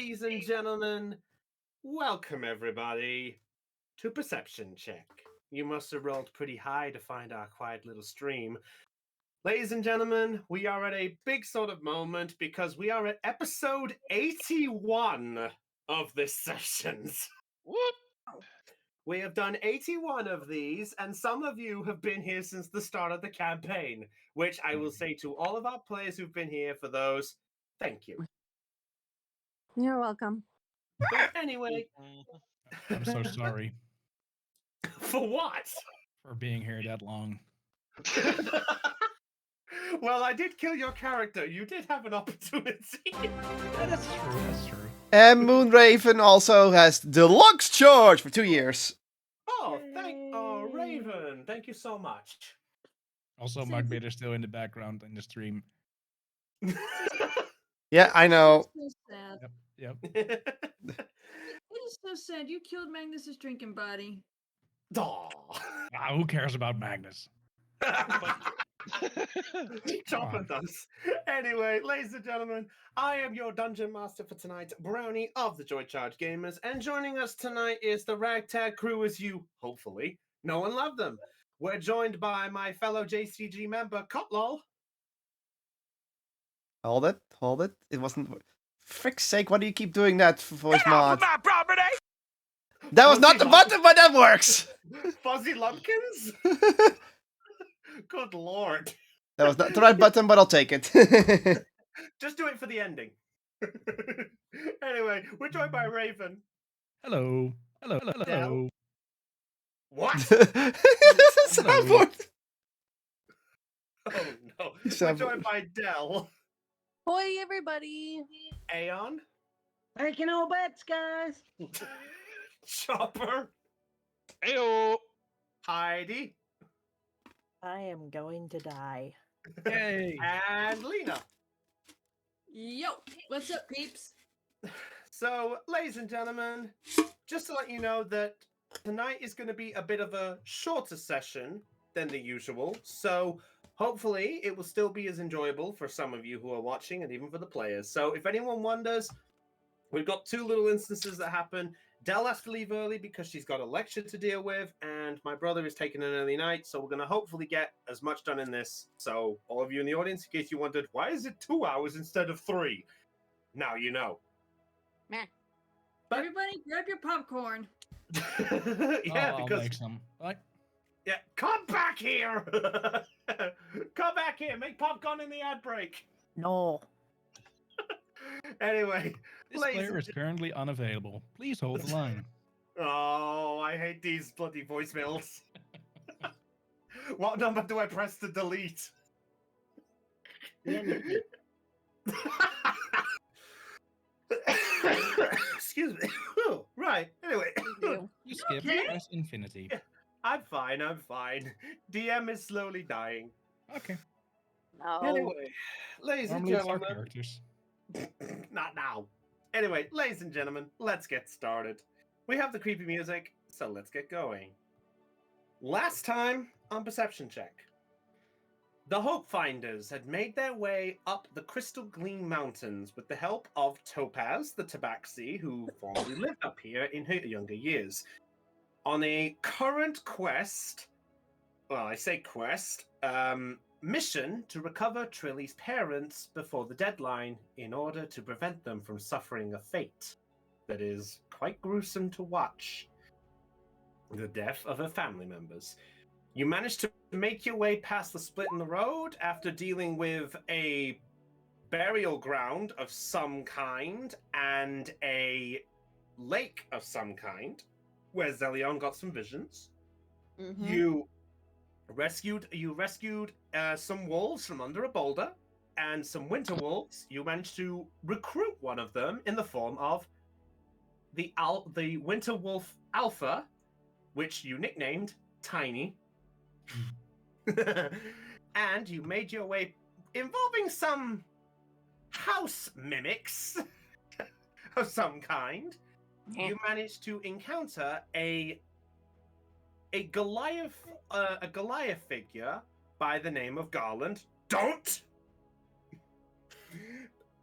Ladies and gentlemen, welcome everybody to Perception Check. You must have rolled pretty high to find our quiet little stream. Ladies and gentlemen, we are at a big sort of moment because we are at episode 81 of this sessions. Whoop! We have done 81 of these, and some of you have been here since the start of the campaign, which I will say to all of our players who've been here for those, thank you. You're welcome. But anyway... I'm so sorry For what? for being here that long. Well, I did kill your character. You did have an opportunity. That's true, that's true. And Moonraven also has deluxe charge for 2 years. Oh, Raven, thank you so much. Also, Mark Bader's still in the background in the stream. Yeah, I know. It's so sad. Yep. It is so sad. You killed Magnus's drinking buddy. Aw. Ah, who cares about Magnus? Chopper does. Anyway, ladies and gentlemen, I am your dungeon master for tonight, Brownie of the Joy Charge Gamers, and joining us tonight is the ragtag crew as you, hopefully, know and love them. We're joined by my fellow JCG member, Cotlol. Hold it. It wasn't... Frick's sake, why do you keep doing that for voice mod? my property! That was not the button, but that works! Fuzzy Lumpkins? Good lord. That was not the right button, but I'll take it. Just do it for the ending. Anyway, we're joined by Raven. Hello. Hello. What? Soundboard. Oh no. We're Soundboard. joined by Dell. Hoi, everybody. Aeon. Making all bets, guys. Chopper. Heyo. Heidi. I am going to die. Yay. And Lena. Yo, what's up, peeps? So, ladies and gentlemen, just to let you know that tonight is going to be a bit of a shorter session than the usual. So, hopefully, it will still be as enjoyable for some of you who are watching and even for the players. So, if anyone wonders, we've got two little instances that happen. Dell has to leave early because she's got a lecture to deal with, and my brother is taking an early night, so we're going to hopefully get as much done in this. So, all of you in the audience, in case you wondered, why is it 2 hours instead of 3? Now you know. Meh. But- Everybody, grab your popcorn. Yeah, I'll because... make some. Right? Yeah, come back here! Come back here, make popcorn in the ad break! No. Anyway, This ladies player and is currently unavailable. Please hold the line. Oh, I hate these bloody voicemails. What number do I press to delete? Excuse me. Oh, right, anyway. You. You skip, Okay. press infinity. I'm fine. DM is slowly dying. Okay. No. Anyway, ladies and Normally it's our gentlemen. characters. Not now. Anyway, ladies and gentlemen, let's get started. We have the creepy music, so let's get going. Last time on Perception Check, the Hope Finders had made their way up the Crystal Gleam Mountains with the help of Topaz, the Tabaxi, who formerly lived up here in her younger years. On a current quest, well, I say quest, mission to recover Trilly's parents before the deadline in order to prevent them from suffering a fate that is quite gruesome to watch. The death of her family members. You managed to make your way past the split in the road after dealing with a burial ground of some kind and a lake of some kind where Zelion got some visions. Mhm. You rescued some wolves from under a boulder and some winter wolves. You managed to recruit one of them in the form of the winter wolf alpha, which you nicknamed Tiny. And you made your way involving some house mimics of some kind. You managed to encounter a Goliath figure by the name of Garland. Don't!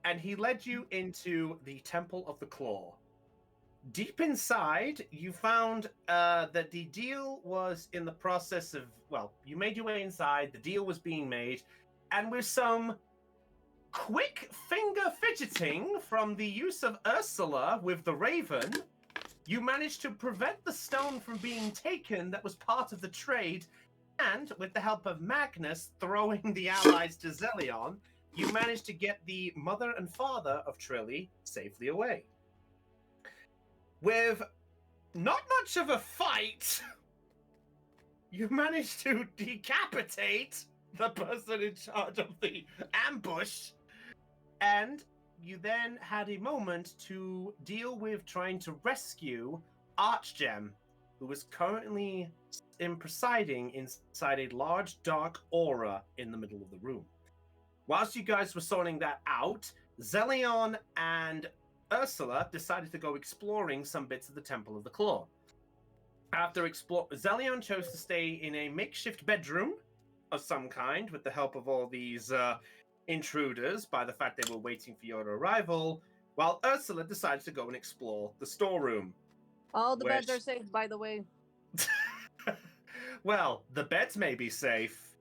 and he led you into the Temple of the Claw. Deep inside, you found that the deal was in the process of, well, you made your way inside, the deal was being made, and with some quick finger fidgeting from the use of Ursula with the Raven, you managed to prevent the stone from being taken that was part of the trade, and with the help of Magnus throwing the allies to Zelion, you managed to get the mother and father of Trilly safely away. With not much of a fight, you managed to decapitate the person in charge of the ambush, and you then had a moment to deal with trying to rescue Archgem, who was currently presiding inside a large dark aura in the middle of the room. Whilst you guys were sorting that out, Zelion and Ursula decided to go exploring some bits of the Temple of the Claw. After Zelion chose to stay in a makeshift bedroom of some kind with the help of all these intruders by the fact they were waiting for your arrival, while Ursula decided to go and explore the storeroom. All the beds Which- are safe, by the way. Well, the beds may be safe,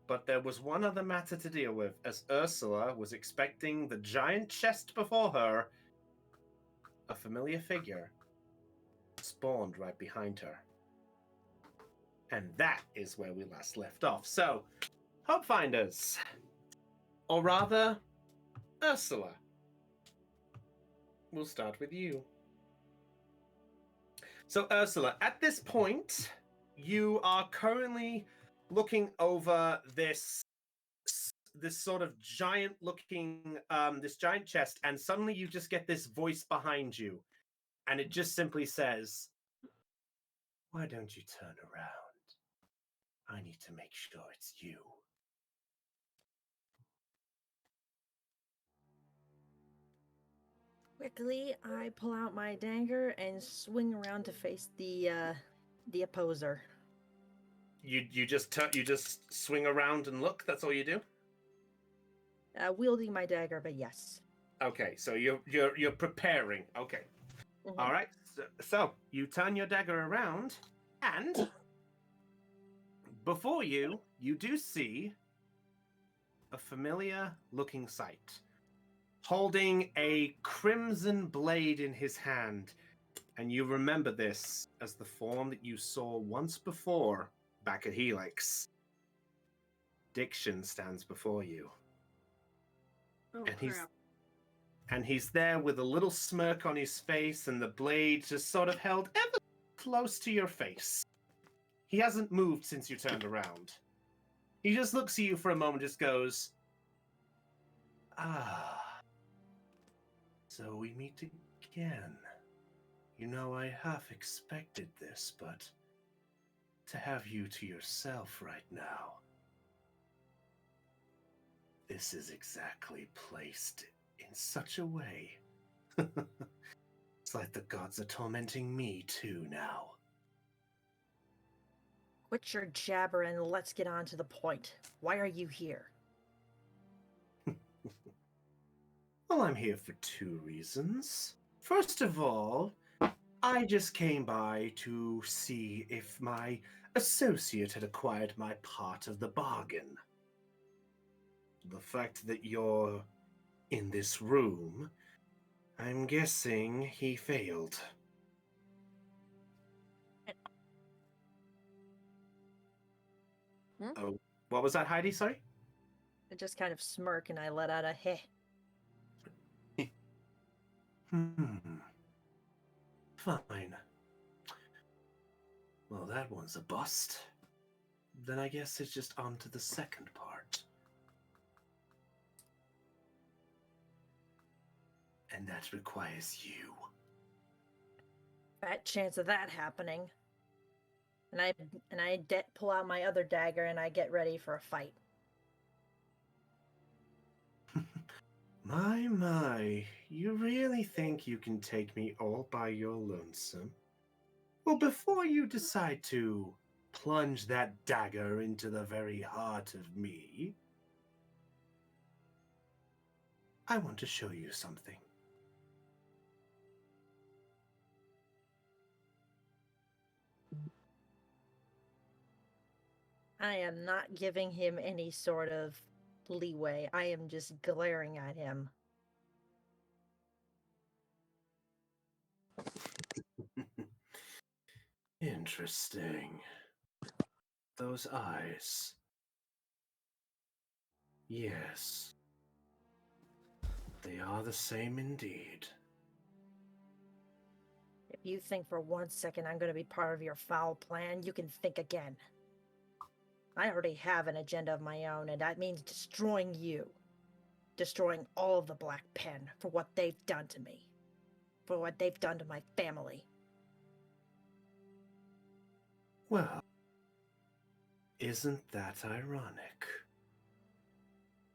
but there was one other matter to deal with, as Ursula was expecting the giant chest before her. A familiar figure spawned right behind her. And that is where we last left off. So, Hope Finders, or rather, Ursula. We'll start with you. So, Ursula, at this point, you are currently looking over this sort of giant looking this giant chest, and suddenly you just get this voice behind you, and it just simply says, "Why don't you turn around? I need to make sure it's you." Quickly, I pull out my dagger and swing around to face the opposer. You just swing around and look. That's all you do. Wielding my dagger, but yes. Okay, so you're preparing. Okay. Mhm. All right. So you turn your dagger around, and before you do see a familiar-looking sight. Holding a crimson blade in his hand, and you remember this as the form that you saw once before back at Helix. Diction stands before you. Oh, And crap. he's there with a little smirk on his face, and the blade just sort of held ever close to your face. He hasn't moved since you turned around. He just looks at you for a moment, just goes, "Ah, so we meet again. You know, I half expected this, but to have you to yourself right now, this is exactly placed in such a way. It's like the gods are tormenting me too now." Quit your jabber and let's get on to the point. Why are you here? Well, I'm here for two reasons. First of all, I just came by to see if my associate had acquired my part of the bargain. The fact that you're in this room, I'm guessing he failed. Oh, what was that, Heidi? Sorry? I just kind of smirk and I let out a heh. Fine. Well, that one's a bust. Then I guess it's just on to the second part. And that requires you. Fat chance of that happening. And I pull out my other dagger and I get ready for a fight. My, you really think you can take me all by your lonesome? Well, before you decide to plunge that dagger into the very heart of me, I want to show you something. I am not giving him any sort of leeway. I am just glaring at him. Interesting. Those eyes. Yes. They are the same indeed. If you think for 1 second I'm going to be part of your foul plan, you can think again. I already have an agenda of my own, and that means destroying you. Destroying all of the Black Pen for what they've done to me. For what they've done to my family. Well, isn't that ironic?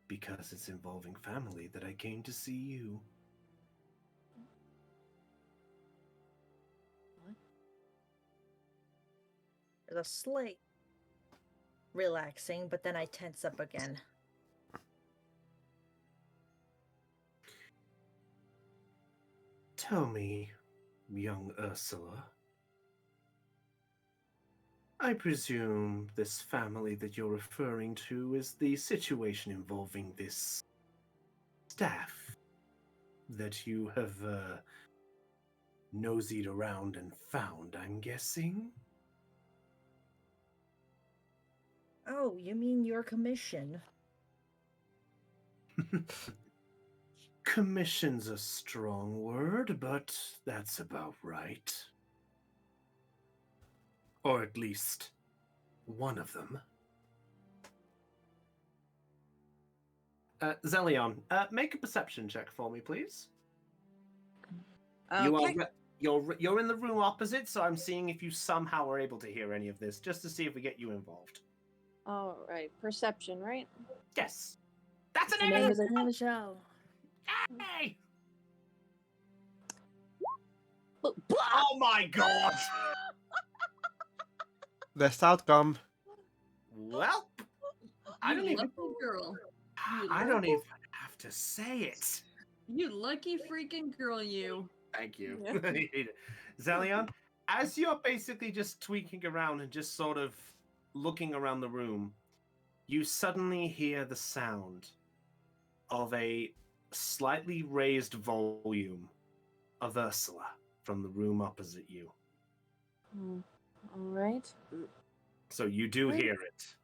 Because it's involving family that I came to see you. There's a slight relaxing, but then I tense up again. Tell me, young Ursula. I presume this family that you're referring to is the situation involving this staff that you have noseyed around and found, I'm guessing? Oh, you mean your commission? Commission's a strong word, but that's about right. Or at least one of them. Zelion, make a perception check for me, please. You Okay. are you're in the room opposite, so I'm seeing if you somehow are able to hear any of this, just to see if we get you involved. All right. Perception, right? Yes, that's The an name name. of the- Name of the show. Yay! Blah! Oh my god! Best outcome. Well, I You don't even. lucky girl. You I lucky- don't even have to say it. You lucky freaking girl, you. Thank you. Yeah. Zelion, as you're basically just tweaking around and just sort of looking around the room, you suddenly hear the sound of a slightly raised volume of Ursula from the room opposite you. All right. So you do hear it.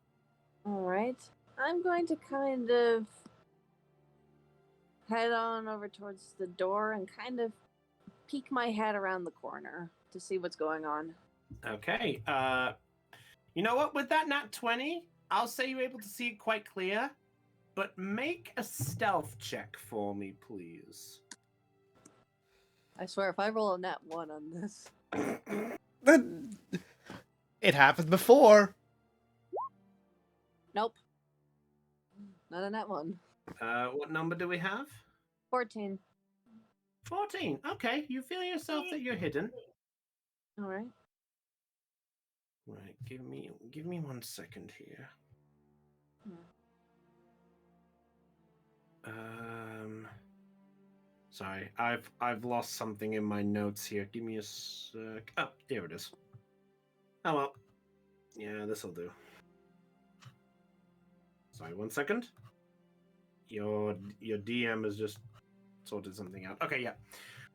All right. I'm going to kind of head on over towards the door and kind of peek my head around the corner to see what's going on. Okay. You know what? With that nat 20, I'll say you're able to see it quite clear, but make a stealth check for me, please. I swear, if I roll a nat 1 on this. It happened before. Nope. Not a nat 1. What number do we have? 14. 14. Okay, you feel yourself that you're hidden. All right. Right, give me 1 second here. Sorry, I've lost something in my notes here. Give me a sec. Oh, here it is. Oh well. Yeah, this'll do. Sorry, 1 second. Your DM has just sorted something out. Okay, yeah.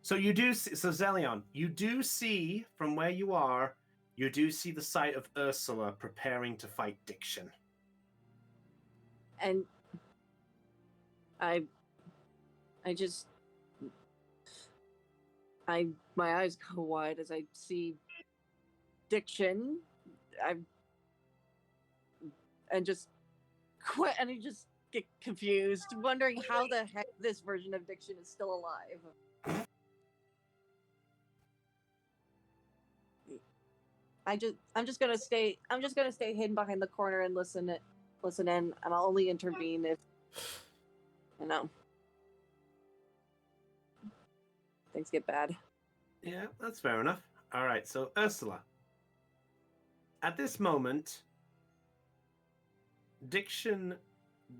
So you do see, so Zelion, you do see from where you are, you do see the sight of Ursula preparing to fight Diction. And I just my eyes go wide as I see Diction. And just quit, and I just get confused, wondering how the heck this version of Diction is still alive. I'm just gonna stay hidden behind the corner and listen in, and I'll only intervene if things get bad. Yeah, that's fair enough. All right, so Ursula. At this moment, Diction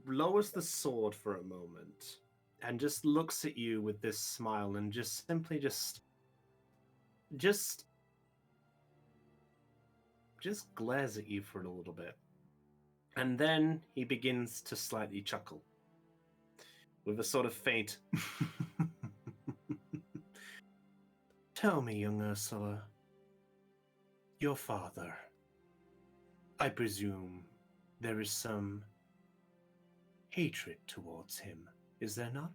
lowers the sword for a moment and just looks at you with this smile and just simply just glares at you for a little bit. And then he begins to slightly chuckle with a sort of faint. Tell me, young Ursula, your father, I presume there is some hatred towards him, is there not?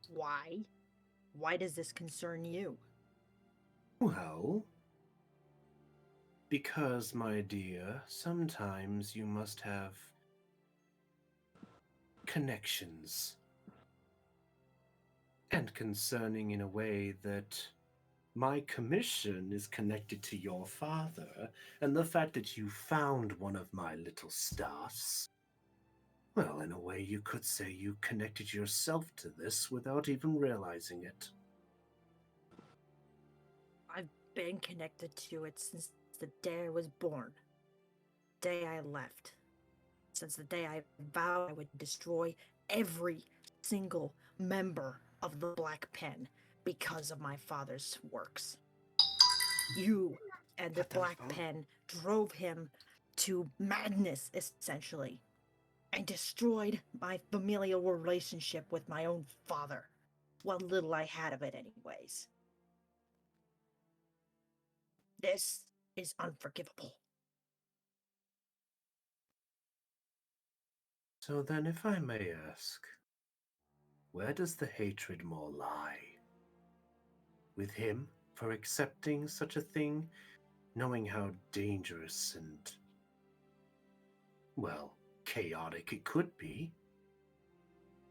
Why? Why does this concern you? Well, because, my dear, sometimes you must have connections. And concerning in a way that my commission is connected to your father, and the fact that you found one of my little stuffs. Well, in a way, you could say you connected yourself to this without even realizing it. I've been connected to it since the day I was born. Day I left. Since the day I vowed I would destroy every single member of the Black Pen because of my father's works. You and the Black Pen drove him to madness, essentially, and destroyed my familial relationship with my own father. What little I had of it, anyways. This is unforgivable. So then, if I may ask, where does the hatred more lie? With him for accepting such a thing, knowing how dangerous and, well, chaotic it could be?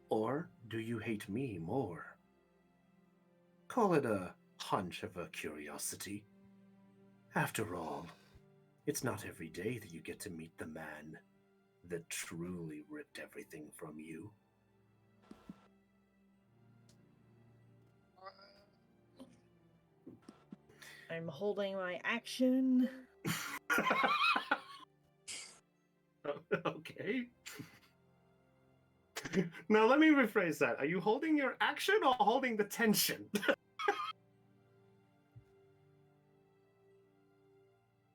Or do you hate me more? Call it a hunch of a curiosity. After all, it's not every day that you get to meet the man that truly ripped everything from you. I'm holding my action. Okay. Now let me rephrase that. Are you holding your action or holding the tension?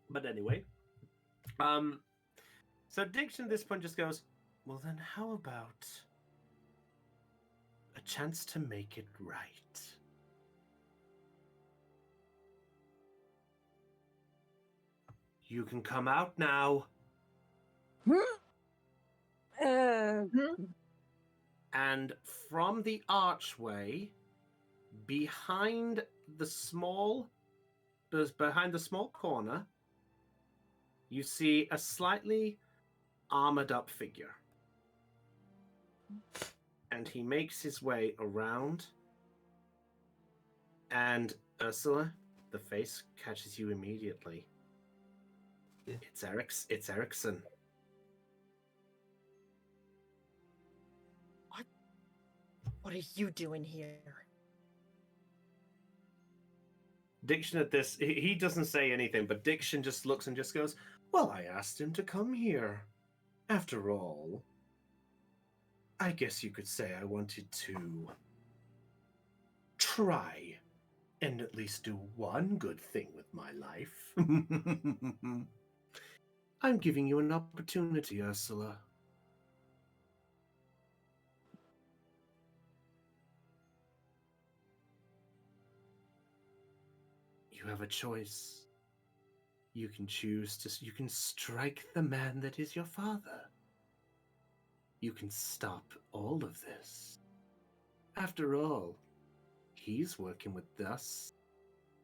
But anyway, so Diction at this point just goes, well then how about a chance to make it right? You can come out now. And from the archway, behind the small corner, you see a slightly armored up figure. And he makes his way around. And Ursula, the face catches you immediately. Yeah. It's Erickson. What are you doing here? Diction at this, he doesn't say anything, but Diction just looks and just goes, well, I asked him to come here. After all, I guess you could say I wanted to try and at least do one good thing with my life. I'm giving you an opportunity, Ursula. You have a choice. You can choose to. You can strike the man that is your father. You can stop all of this. After all, he's working with us.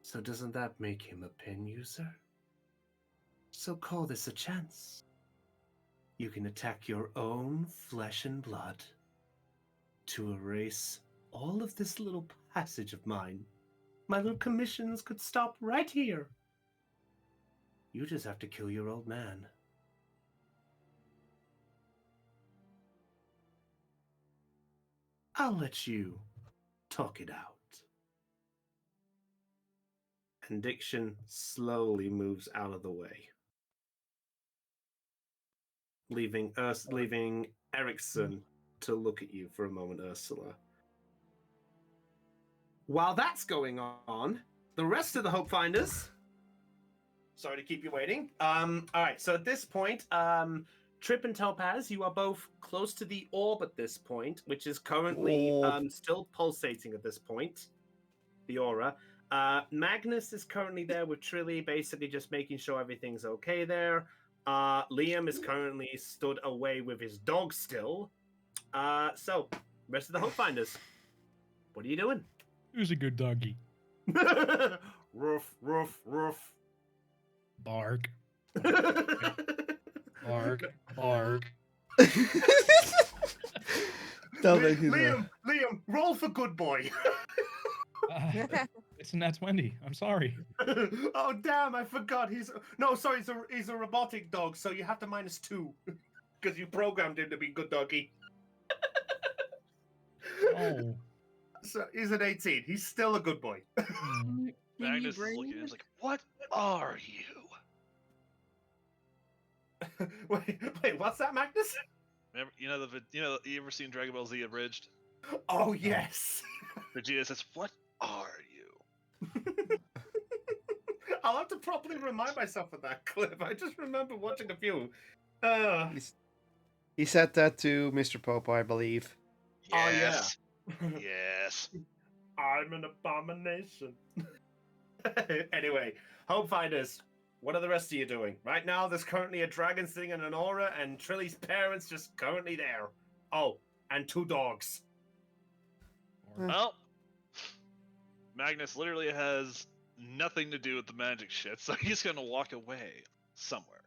So doesn't that make him a pen user? So call this a chance. You can attack your own flesh and blood to erase all of this little passage of mine. My little commissions could stop right here. You just have to kill your old man. I'll let you talk it out. And Diction slowly moves out of the way, leaving Ericsson to look at you for a moment, Ursula. While that's going on, the rest of the Hope Finders. Sorry to keep you waiting. All right. So at this point, Trip and Topaz, you are both close to the orb at this point, which is currently still pulsating at this point. The aura. Magnus is currently there with Trilly, basically just making sure everything's okay there. Liam is currently stood away with his dog still. So, rest of the Hope Finders, what are you doing? Who's a good doggy? Roof, roof, roof. Bark. Bark. Bark. Liam, roll for good boy. It's Nat 20. I'm sorry. Oh damn! I forgot. He's a robotic dog, so you have to -2 because you programmed him to be good doggy. Oh. So he's an 18. He's still a good boy. Can you Magnus is looking at him, breathe? he's like, "What are you?" wait, what's that, Magnus? Remember, you ever seen Dragon Ball Z Abridged? Oh yes. Vegeta says, "What are you?" I'll have to properly remind myself of that clip. I just remember watching a few. He said that to Mr. Popo, I believe. Oh, yeah. Yes. Yes. I'm an abomination. Anyway, Hope Finders, what are the rest of you doing? Right now, there's currently a dragon sitting in an aura, and Trilly's parents just currently there. Oh, and 2 dogs. Well, Magnus literally has nothing to do with the magic shit, so he's gonna walk away somewhere.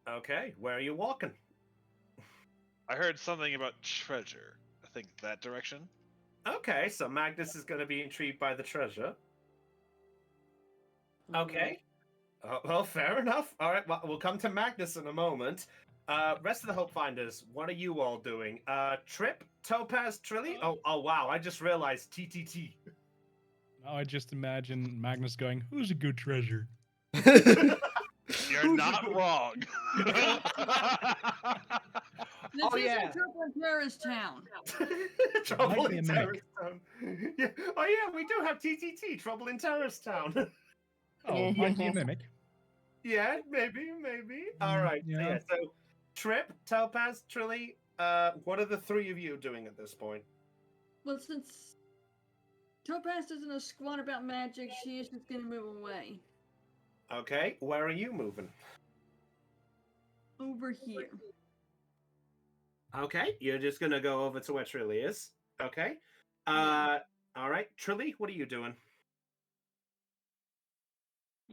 Okay, where are you walking? I heard something about treasure. I think that direction. Okay, so Magnus is going to be intrigued by the treasure. Okay. Well, fair enough. All right, well, we'll come to Magnus in a moment. Rest of the Hope Finders, what are you all doing? Trip, Topaz, Trilly? Oh, wow, I just realized TTT. Now I just imagine Magnus going, "Who's a good treasure?" You're not wrong. This Oh, is yeah. a Trouble in Terrorist Town. Trouble Might be a in mimic. Terrorist Town. Yeah. Oh, yeah, we do have TTT, Trouble in Terrorist Town. Oh, might be a mimic. Yeah, maybe. All right. yeah. So Trip, Topaz, Trilly, what are the 3 of you doing at this point? Well, since Topaz doesn't know squat about magic, she is just going to move away. Okay, where are you moving? Over here. Okay, you're just gonna go over to where Trilly is. Okay. All right, Trilly, what are you doing?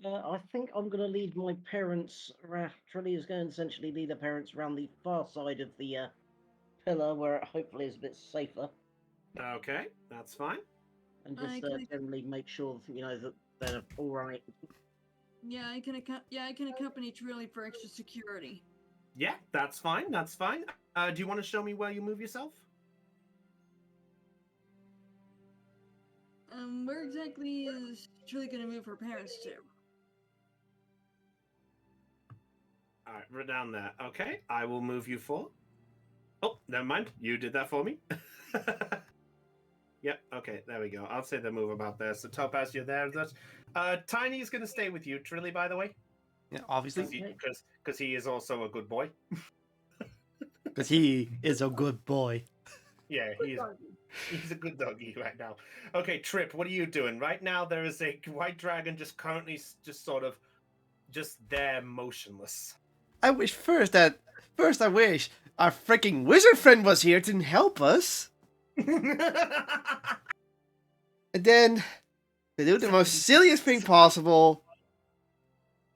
I think I'm going to lead my parents. Trilly is going to essentially lead the parents around the far side of the pillar, where it hopefully is a bit safer, Okay, that's fine. and I just can- generally make sure that they're all right. Yeah, I can accompany Trilly for extra security. Yeah, that's fine. That's fine. Do you want to show me where you move yourself? Where exactly is Trilly going to move her parents to? All right, right down there. Okay, I will move you for. Oh, never mind. You did that for me. Yep. Okay, there we go. I'll say the move about there. So Topaz, you're there. Tiny is going to stay with you, Trilly, by the way, Yeah, obviously. because he is also a good boy. Because he is a good boy. Yeah, he's a good doggy right now. Okay, Trip, what are you doing? Right now, there is a white dragon just currently just there, motionless. I wish I wish our freaking wizard friend was here to help us. And then, to do the most silliest thing possible,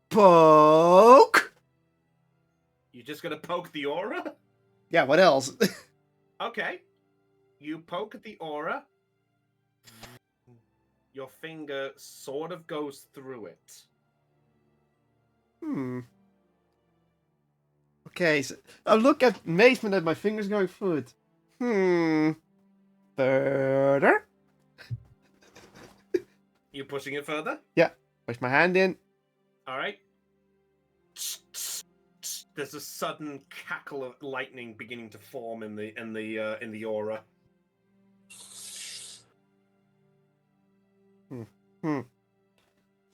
poke. You're just gonna poke the aura? Yeah, what else? Okay. You poke at the aura. Your finger sort of goes through it. Okay, so I look at amazement at my fingers going through it. Further? You pushing it further? Yeah. Push my hand in. All right. There's a sudden cackle of lightning beginning to form in the aura.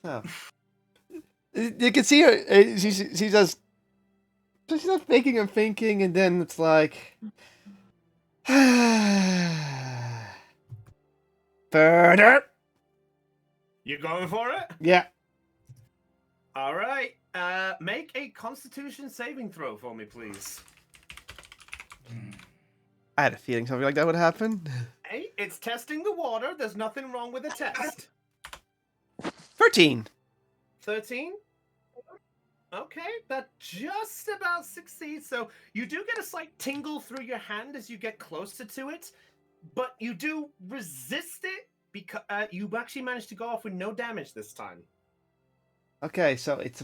So you can see her. She's just thinking and thinking, and then it's like further. You going for it? Yeah. All right. Make a Constitution saving throw for me, please. I had a feeling something like that would happen. Hey, it's testing the water. There's nothing wrong with the test. 13. 13. Okay, that just about succeeds. So you do get a slight tingle through your hand as you get closer to it, but you do resist it because you actually managed to go off with no damage this time. Okay, so it's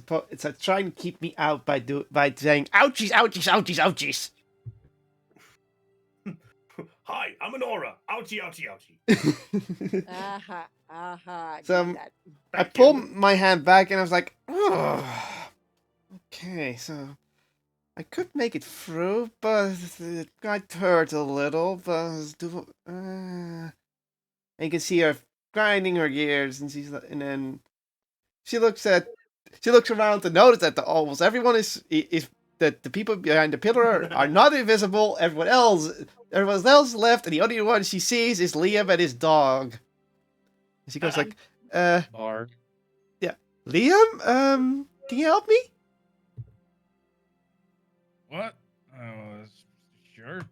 trying to keep me out by saying ouchies, ouchies, ouchies, ouchies. Hi, I'm an aura. Ouchie, ouchie, ouchie. So that. I pulled my hand back and I was like, oh, okay, so I could make it through, but it got hurt a little. But and you can see her grinding her gears, and then she looks around to notice that almost everyone is that the people behind the pillar are not invisible. Everyone else left, and the only one she sees is Liam and his dog. And she goes like, Bark. yeah, Liam, can you help me? What? Sure.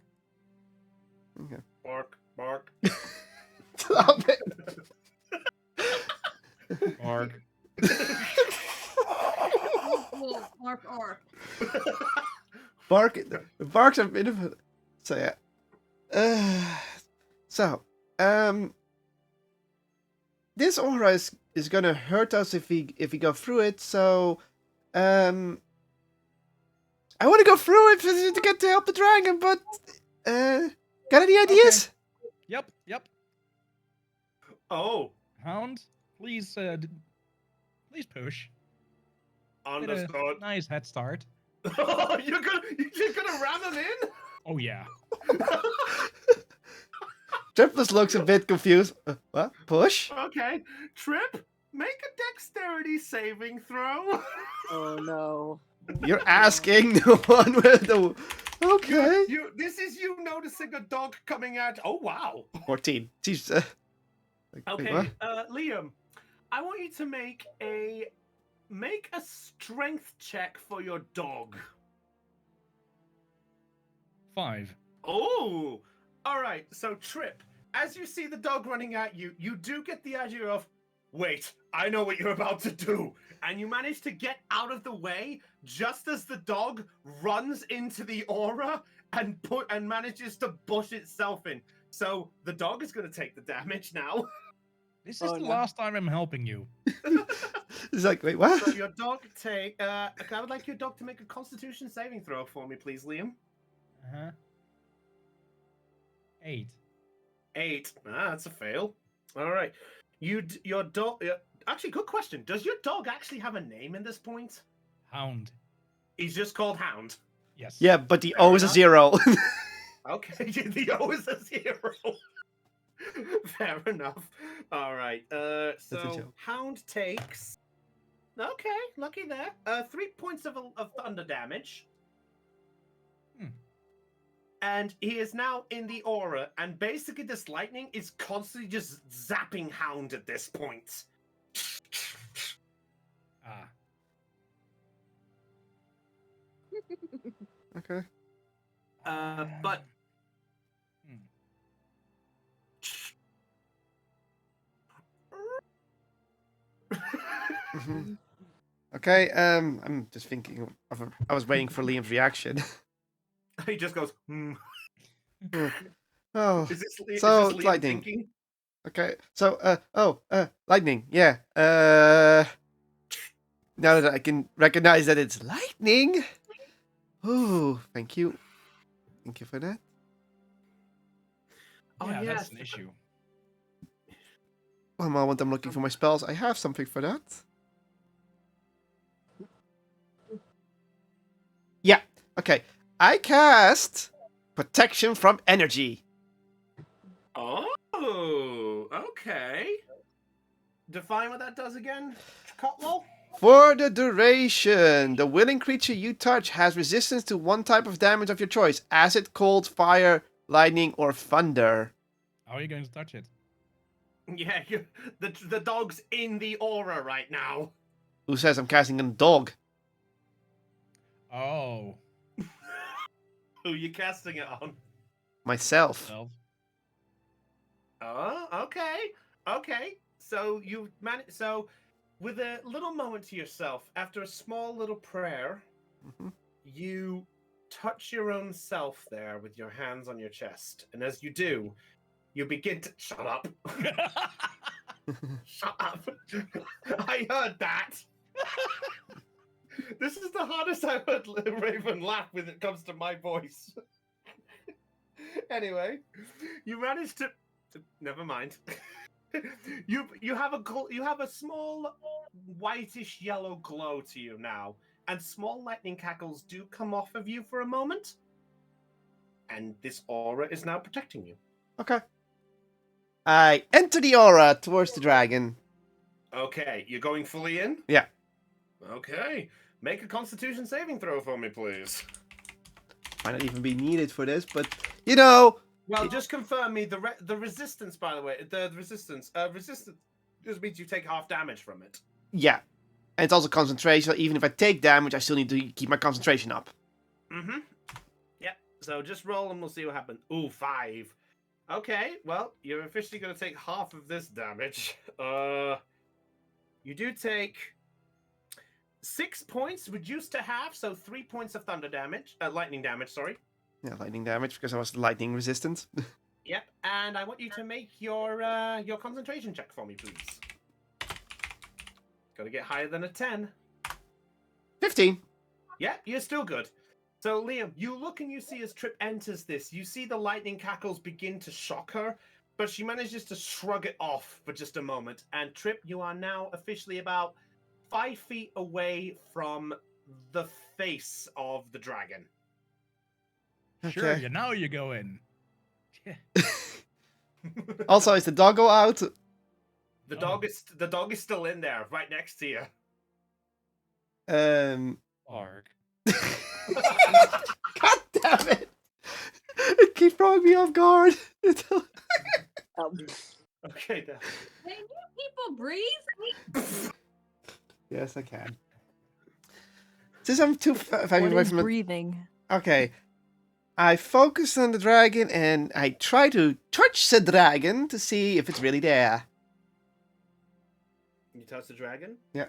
Okay. Bark, bark. Stop it. Bark. Whoa, arf. Bark's a bit of a... So, yeah. This aura is gonna hurt us if we go through it, so... I want to go through it to get to help the dragon, but... got any ideas? Okay. Yep. Oh, Hound, please push. Get a understood. nice head start. you're gonna ram him in? Oh yeah. Triplus looks a bit confused. What? Push? Okay, Trip, make a dexterity saving throw. Oh no. You're asking the one with the... Okay. This is you noticing a dog coming at. Oh wow. 14. Jeez. Wait, Okay, what? Liam, I want you to make a strength check for your dog. 5. Oh, all right. So Trip, as you see the dog running at you, you do get the idea of, wait, I know what you're about to do, and you manage to get out of the way just as the dog runs into the aura and manages to bush itself in. So the dog is going to take the damage now. This is the last time I'm helping you. It's like, wait, what? So your dog I would like your dog to make a Constitution saving throw for me, please, Liam. 8. 8. That's a fail. All right. Your dog. Actually, good question. Does your dog actually have a name in this point? Hound. He's just called Hound. Yes. Yeah, but the Fair O is a enough. 0. Okay, the O is a 0. Fair enough. All right. a So joke. Hound takes. Okay, lucky there. 3 points of thunder damage. And he is now in the aura, and basically this lightning is constantly just zapping Hound at this point. Okay. But Mhm. Okay, I'm just thinking I was waiting for Liam's reaction. he just goes, hmm. Oh, Is this so Liam lightning. thinking? Okay, so, lightning, yeah. Now that I can recognize that it's lightning. Oh, thank you. Thank you for that. Oh, Yeah, yes. that's an issue. One moment, I'm looking for my spells. I have something for that. Yeah. Okay. I cast protection from energy. Oh, okay. Define what that does again, Cotlow? For the duration, the willing creature you touch has resistance to one type of damage of your choice: acid, cold, fire, lightning, or thunder. How are you going to touch it? Yeah, the dog's in the aura right now. Who says I'm casting a dog? Oh, Who you casting it on? Myself. self. Oh, okay, okay. So you So, with a little moment to yourself, after a small little prayer, Mhm. you touch your own self there with your hands on your chest, and as you do, you begin to shut up. Shut up. I heard that. This is the hardest I've heard Raven laugh when it comes to my voice. Anyway, you managed to. Never mind. You have a small whitish yellow glow to you now, and small lightning cackles do come off of you for a moment, and this aura is now protecting you. Okay. I enter the aura towards the dragon. Okay, you're going fully in? Yeah. Okay. Make a constitution saving throw for me, please. Might not even be needed for this, but you know. Well, just confirm me the resistance, by the way. The resistance just means you take half damage from it. Yeah. And it's also concentration. Even if I take damage, I still need to keep my concentration up. Mm-hmm. Yep. So just roll and we'll see what happens. Ooh, 5. Okay, well, you're officially going to take half of this damage. You do take 6 points reduced to half, so 3 points of thunder damage, lightning damage, sorry. Yeah, lightning damage because I was lightning resistant. Yep, and I want you to make your concentration check for me, please. Got to get higher than a 10. 15. Yeah, you're still good. So, Liam, you look and you see as Trip enters this, you see the lightning cackles begin to shock her, but she manages to shrug it off for just a moment. And Trip, you are now officially about 5 feet away from the face of the dragon. Sure, Okay. you now you go in. Yeah. Also, is the doggo out? The dog is still in there, right next to you. Arg. God damn it! It keeps throwing me off guard. Okay, then. Can you people breathe? Yes, I can. Since I'm too far What away is from it. breathing? Okay. I focus on the dragon and I try to touch the dragon to see if it's really there. You touch the dragon? Yeah.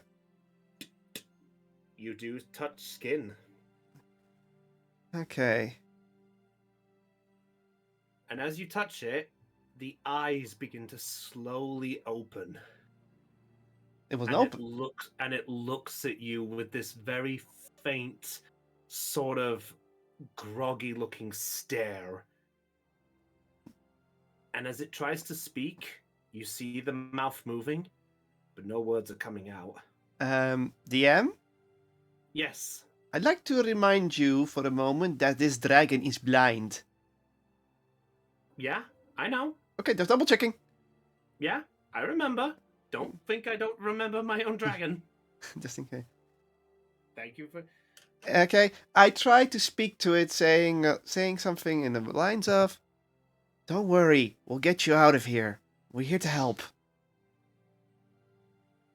You do touch skin. Okay. And as you touch it, the eyes begin to slowly open. It wasn't And open. it looks at you with this very faint, sort of groggy looking stare. And as it tries to speak, you see the mouth moving, but no words are coming out. DM? Yes. I'd like to remind you for a moment that this dragon is blind. Yeah, I know. Okay, just double checking. Yeah, I remember. Don't think I don't remember my own dragon. Just in case. Thank you for... Okay, I tried to speak to it, saying something in the lines of, "Don't worry, we'll get you out of here. We're here to help."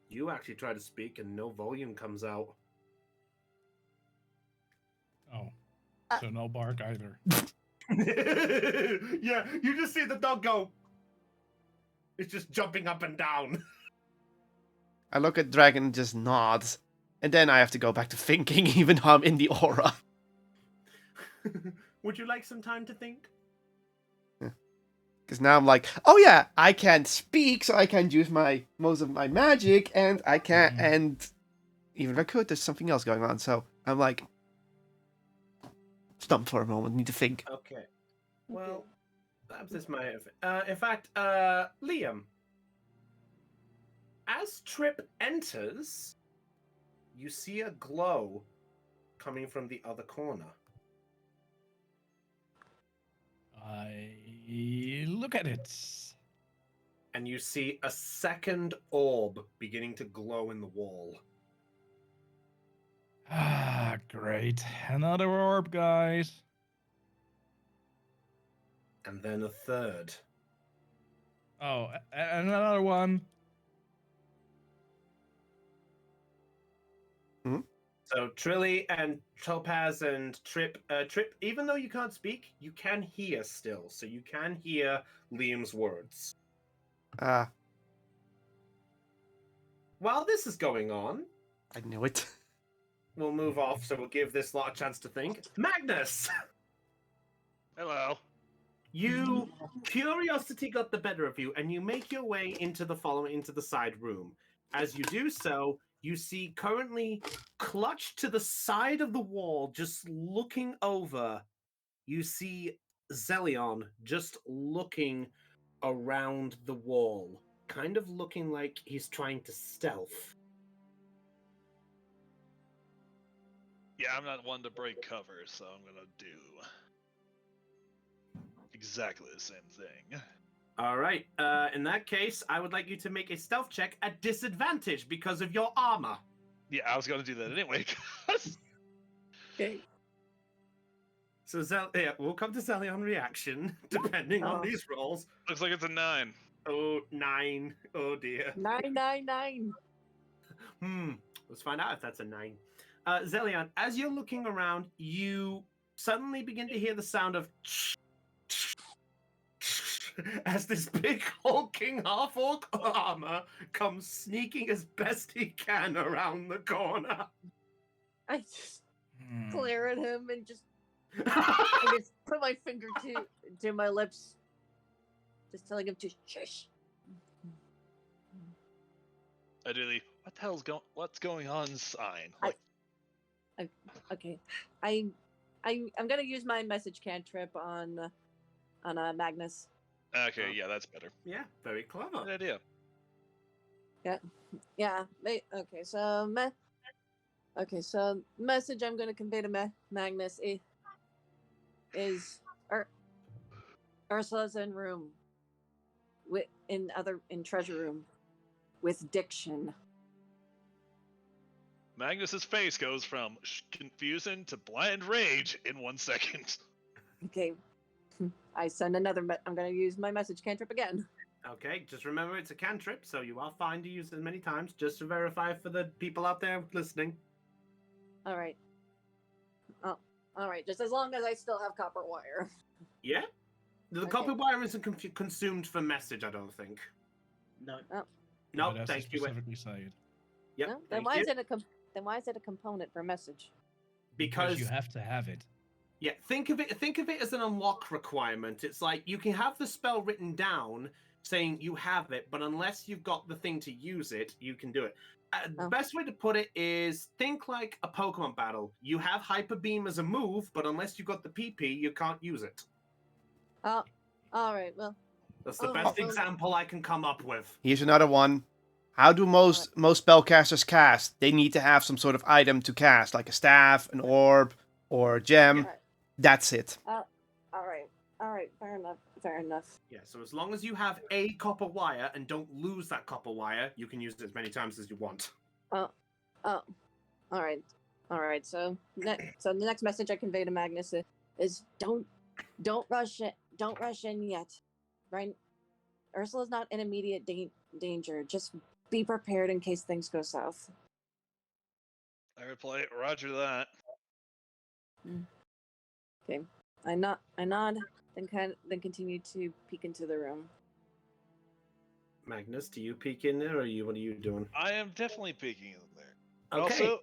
You actually try to speak and no volume comes out. Oh. So no bark either. Yeah, you just see the dog go. It's just jumping up and down. I look at dragon and just nods, and then I have to go back to thinking, even though I'm in the aura. Would you like some time to think? Because now I'm like, oh yeah, I can't speak, so I can't use most of my magic, and I can't, and even if I could, there's something else going on. So I'm like, stumped for a moment, need to think. Okay. Well, perhaps this might have... in fact, Liam, as Trip enters, you see a glow coming from the other corner. I look at it. And you see a second orb beginning to glow in the wall. Ah, great. Another orb, guys. And then a third. Oh, another one. So Trilly and Topaz and Trip, even though you can't speak, you can hear still. So you can hear Liam's words. While this is going on, I knew it. we'll move off, so we'll give this lot a chance to think. Magnus! Hello. You curiosity got the better of you, and you make your way into the side room. As you do so, you see currently clutched to the side of the wall, just looking over. You see Zelion just looking around the wall, kind of looking like he's trying to stealth. Yeah, I'm not one to break cover, so I'm gonna do exactly the same thing. All right. In that case, I would like you to make a stealth check at disadvantage because of your armor. Yeah, I was gonna do that anyway. 'cause- Okay. So we'll come to Zelion reaction depending on these rolls. Looks like it's a 9. Oh, 9. Oh dear. 999. Let's find out if that's a 9. Zelion, as you're looking around, you suddenly begin to hear the sound of as this big hulking half-orc armor comes sneaking as best he can around the corner. I just glare at him and just I just put my finger to my lips, just telling him to shush. Ideally, what the hell's what's going on sign? Okay, I'm gonna use my message cantrip on Magnus. Okay, yeah, that's better. Yeah, very clever. Good idea. Yeah. Okay, so message I'm gonna convey to Magnus is Ursula's in room in treasure room with diction. Magnus's face goes from confusion to blind rage in 1 second. Okay, I send another. I'm gonna use my message cantrip again. Okay, just remember it's a cantrip, so you are fine to use it as many times, just to verify for the people out there listening. All right. Oh, all right. Just as long as I still have copper wire. Yeah? The Okay. copy wire isn't consumed for message, I don't think. No. No, It has to thank you. specifically say it. Yep, No? Then thank why you. is it then why is it a component for message? Because you have to have it. yeah, think of it as an unlock requirement. It's like you can have the spell written down saying you have it, but unless you've got the thing to use it, you can do it. The best way to put it is think like a Pokemon battle. You have Hyper Beam as a move, but unless you've got the PP, you can't use it. Oh, all right. Well, That's the best example I can come up with. Here's another one. How do most spellcasters cast? They need to have some sort of item to cast, like a staff, an orb, or a gem. Right. That's it. all right. Fair enough. Yeah, so as long as you have a copper wire and don't lose that copper wire, you can use it as many times as you want. All right. So the next message I convey to Magnus is don't rush it. Don't rush in yet. Right? Ursula's not in immediate danger. Just be prepared in case things go south. I reply, Roger that. Okay. I nod, then continue to peek into the room. Magnus, do you peek in there, or what are you doing? I am definitely peeking in there. Okay. Also,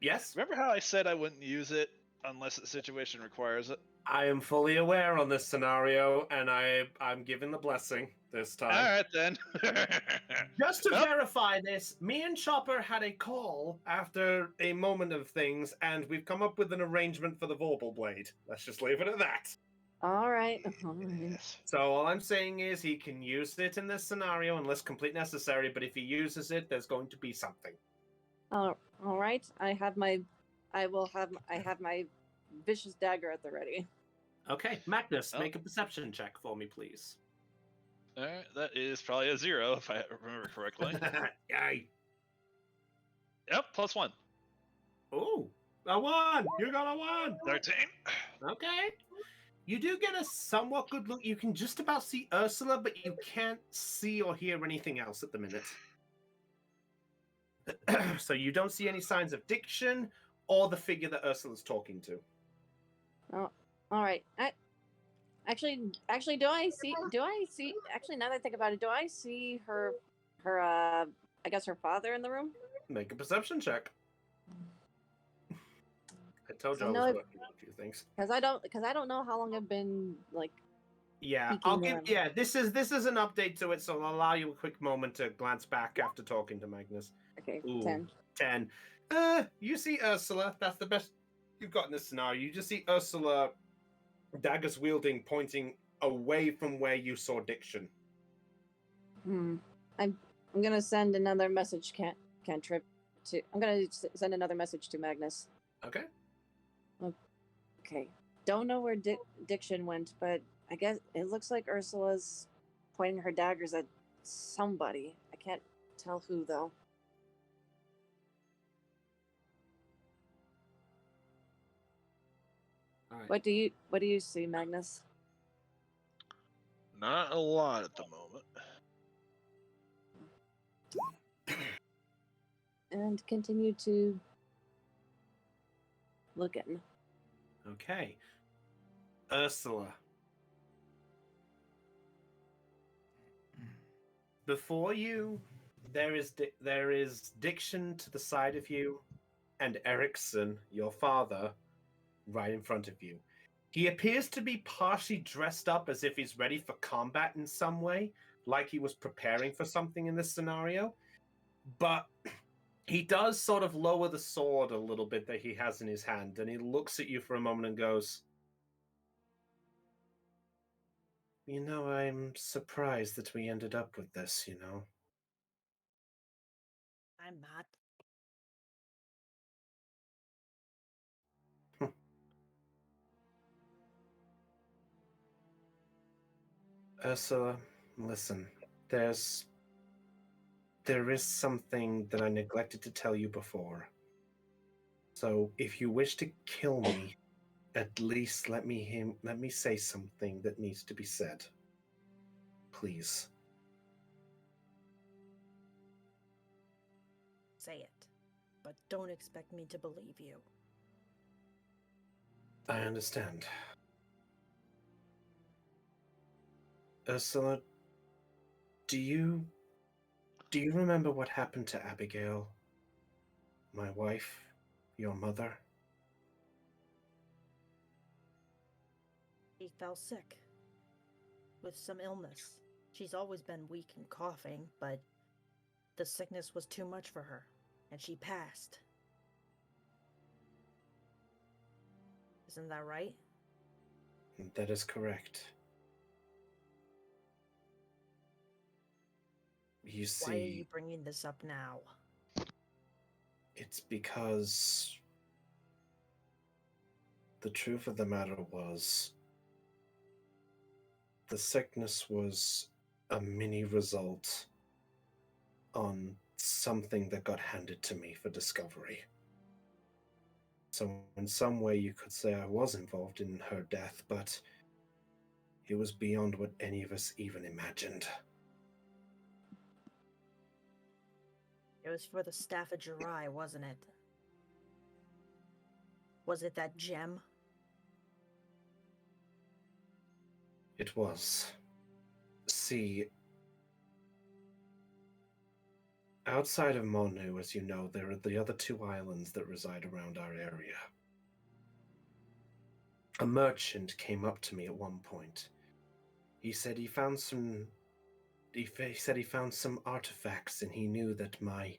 Yes? remember how I said I wouldn't use it unless the situation requires it? I am fully aware on this scenario, and I'm giving the blessing this time. Alright then. Just to Nope. verify this, me and Chopper had a call after a moment of things, and we've come up with an arrangement for the Vorpal Blade. Let's just leave it at that. All right. Yes. So all I'm saying is he can use it in this scenario unless completely necessary, but if he uses it, there's going to be something. All right. I have my I have my vicious dagger at the ready. Okay, Magnus, Oh. make a perception check for me, please. Alright, that is probably a 0 if I remember correctly. Yay! Yep, +1. Ooh, a 1! You got a 1! 13. Okay. You do get a somewhat good look. You can just about see Ursula, but you can't see or hear anything else at the minute. So you don't see any signs of diction or the figure that Ursula's talking to. Oh, all right. Actually, do I see? Actually, now that I think about it, do I see her? I guess her father in the room. Make a perception check. I told you So I was no, working on a few things. because I don't know how long I've been like. Yeah, peeking I'll give. around. Yeah, this is an update to it, so I'll allow you a quick moment to glance back after talking to Magnus. Okay, Ooh, 10. 10. You see Ursula. That's the best you've got in this scenario. You just see Ursula, daggers wielding, pointing away from where you saw Diction. I'm gonna send another message. Cantrip to. I'm gonna send another message to Magnus. Okay. Okay. Don't know where Diction went, but I guess it looks like Ursula's pointing her daggers at somebody. I can't tell who though. All right. What do you see, Magnus? Not a lot at the moment. And continue to look at me. Okay. Ursula. Before you, there is Diction to the side of you, and Erickson, your father, right in front of you. He appears to be partially dressed up as if he's ready for combat in some way, like he was preparing for something in this scenario. But he does sort of lower the sword a little bit that he has in his hand, and he looks at you for a moment and goes, "You know, I'm surprised that we ended up with this, you know." I'm not. Ursula, listen, there is something that I neglected to tell you before. So if you wish to kill me, at least let me say something that needs to be said. Please. Say it, but don't expect me to believe you. I understand. Ursula, do you remember what happened to Abigail, my wife, your mother? She fell sick with some illness. She's always been weak and coughing, but the sickness was too much for her, and she passed. Isn't that right? That is correct. You Why are you see, bringing this up now? it's because the truth of the matter was the sickness was a mini result on something that got handed to me for discovery. So in some way you could say I was involved in her death, but it was beyond what any of us even imagined. It was for the Staffordshire Eye, wasn't it? Was it that gem? It was. See, outside of Monu, as you know, there are the other two islands that reside around our area. A merchant came up to me at one point. He said he found some artifacts, and he knew that my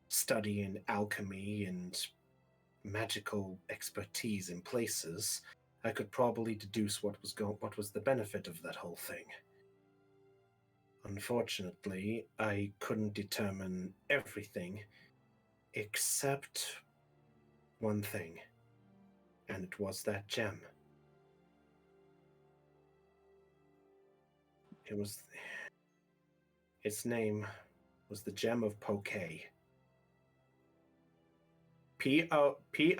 study in alchemy and magical expertise in places, I could probably deduce what was the benefit of that whole thing. Unfortunately, I couldn't determine everything, except one thing, and it was that gem. Its name was the Gem of Poké. Pokeey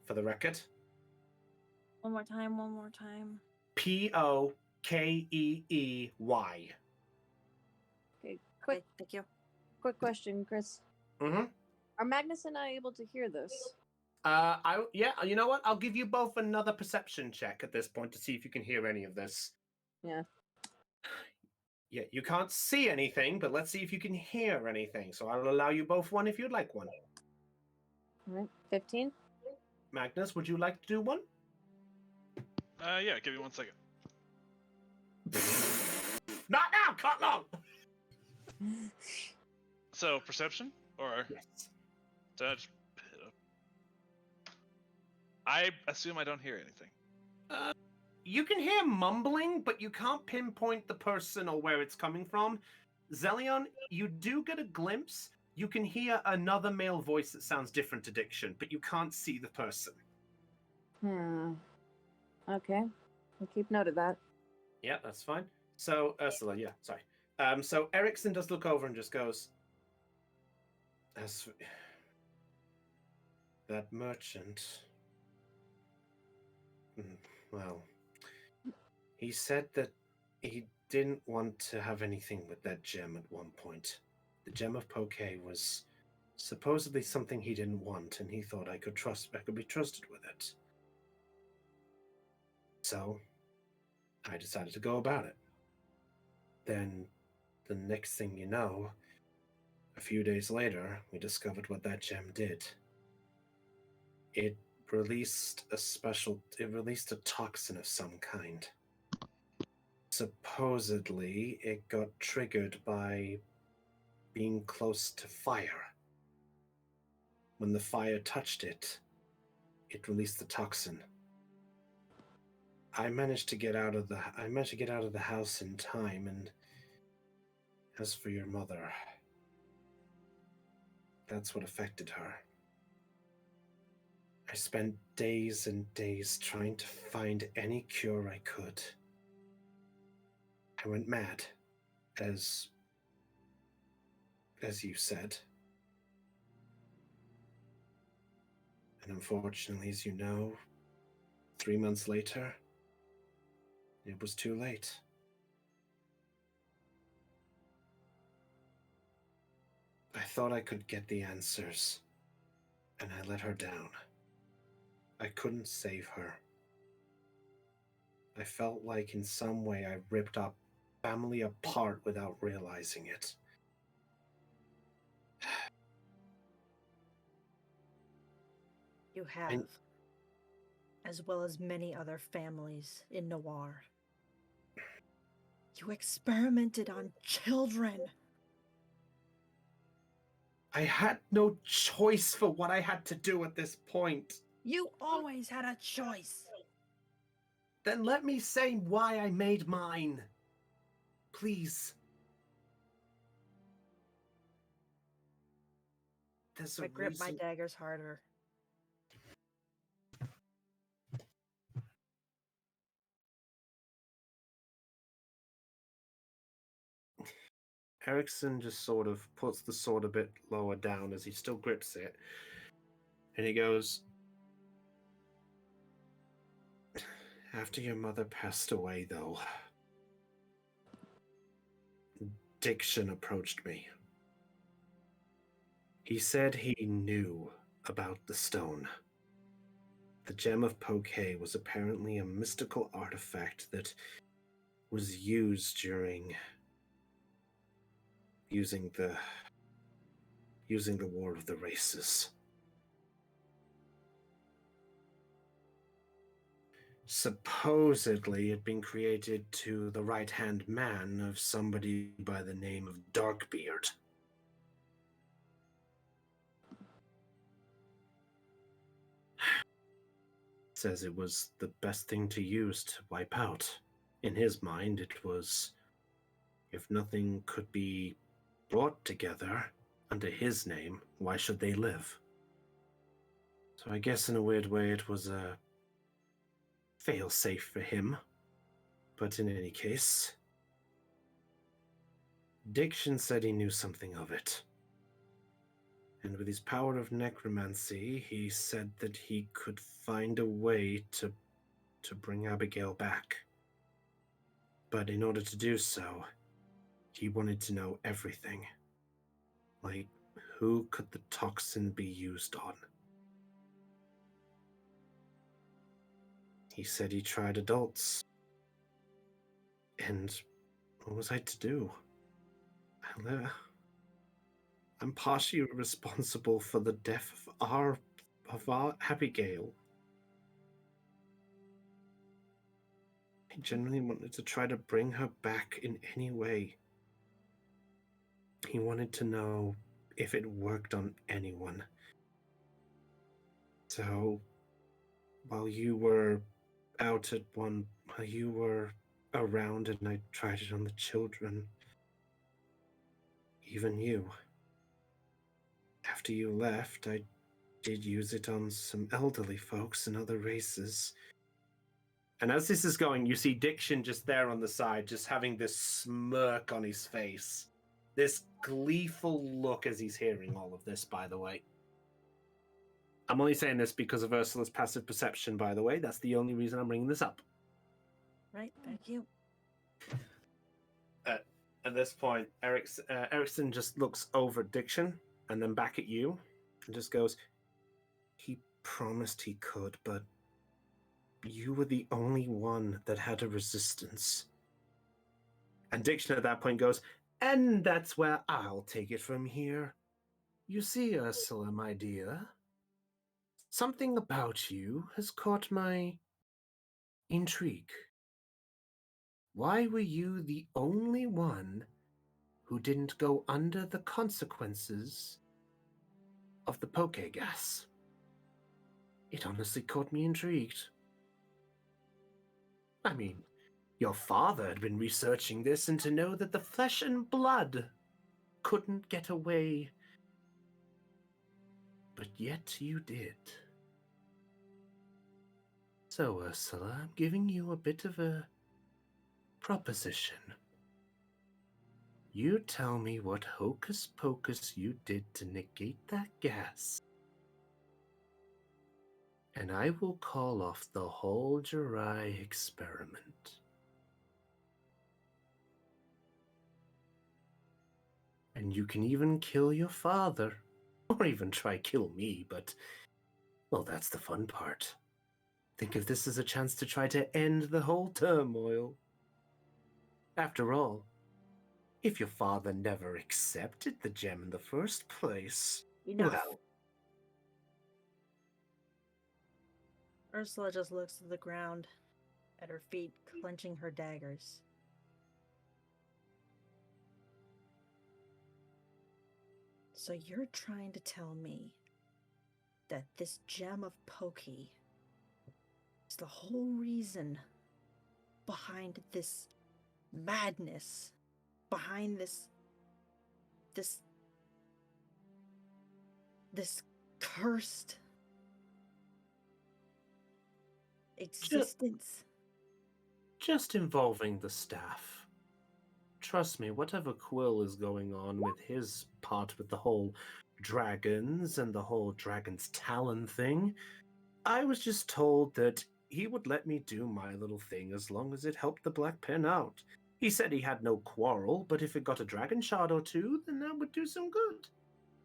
for the record. One more time. Pokeey. Okay, quick, Thank you. quick question, Chris. Mm-hmm. Are Magnus and I able to hear this? You know what? I'll give you both another perception check at this point to see if you can hear any of this. Yeah. Yeah, you can't see anything, but let's see if you can hear anything. So I'll allow you both one if you'd like one. All right, 15. Magnus, would you like to do one? Yeah, give me 1 second. Not now, cut long. So, perception? Or Yes. touch? I assume I don't hear anything. You can hear mumbling, but you can't pinpoint the person or where it's coming from. Zelion, you do get a glimpse. You can hear another male voice that sounds different to Diction, but you can't see the person. Okay. I'll keep note of that. Yeah, that's fine. So, Ursula, yeah, sorry. So Erickson does look over and just goes, as for that merchant, well, he said that he didn't want to have anything with that gem at one point. The Gem of Poké was supposedly something he didn't want, and he thought I could be trusted with it. So, I decided to go about it. Then, the next thing you know, a few days later, we discovered what that gem did. It released a toxin of some kind. Supposedly, it got triggered by being close to fire. When the fire touched it, it released the toxin. I managed to get out of the house in time, and as for your mother, that's what affected her. I spent days and days trying to find any cure I could. I went mad, as you said. And unfortunately, as you know, 3 months later, it was too late. I thought I could get the answers, and I let her down. I couldn't save her. I felt like in some way I ripped our family apart without realizing it. You have, as well as many other families in Noir. You experimented on children. I had no choice for what I had to do at this point. You always had a choice. Then let me say why I made mine. Please. There's a I grip my reason. daggers harder. Erickson just sort of puts the sword a bit lower down as he still grips it. And he goes, after your mother passed away, though, Diction approached me. He said he knew about the stone. The Gem of Poké was apparently a mystical artifact that was used during using the War of the Races. Supposedly, it had been created to the right-hand man of somebody by the name of Darkbeard. Says it was the best thing to use to wipe out. In his mind, it was, if nothing could be brought together under his name, why should they live? So I guess in a weird way it was a fail-safe for him. But in any case, Diction said he knew something of it. And with his power of necromancy, he said that he could find a way to bring Abigail back. But in order to do so, he wanted to know everything. Like, who could the toxin be used on? He said he tried adults. And what was I to do? I'm partially responsible for the death of our Abigail. I genuinely wanted to try to bring her back in any way. He wanted to know if it worked on anyone. So, while you were around and I tried it on the children, even you. After you left, I did use it on some elderly folks and other races. And as this is going, you see Diction just there on the side, just having this smirk on his face. This gleeful look as he's hearing all of this, by the way. I'm only saying this because of Ursula's passive perception, by the way. That's the only reason I'm bringing this up. Right, thank you. At this point, Erickson just looks over at Diction and then back at you and just goes, he promised he could, but you were the only one that had a resistance. And Diction at that point goes, and that's where I'll take it from here. You see, Ursula, my dear, something about you has caught my intrigue. Why were you the only one who didn't go under the consequences of the poke gas? It honestly caught me intrigued. I mean, your father had been researching this, and to know that the flesh and blood couldn't get away. But yet you did. So, Ursula, I'm giving you a bit of a proposition. You tell me what hocus pocus you did to negate that gas, and I will call off the whole Jirai experiment. And you can even kill your father, or even try kill me, but, well, that's the fun part. Think of this as a chance to try to end the whole turmoil. After all, if your father never accepted the gem in the first place, Enough. well, Ursula just looks to the ground, at her feet, clenching her daggers. So you're trying to tell me that this gem of Pokey is the whole reason behind this madness, behind this cursed existence? just involving the staff. Trust me, whatever Quill is going on with his part with the whole dragons and the whole dragon's talon thing, I was just told that he would let me do my little thing as long as it helped the Black Pen out. He said he had no quarrel, but if it got a dragon shard or two, then that would do some good.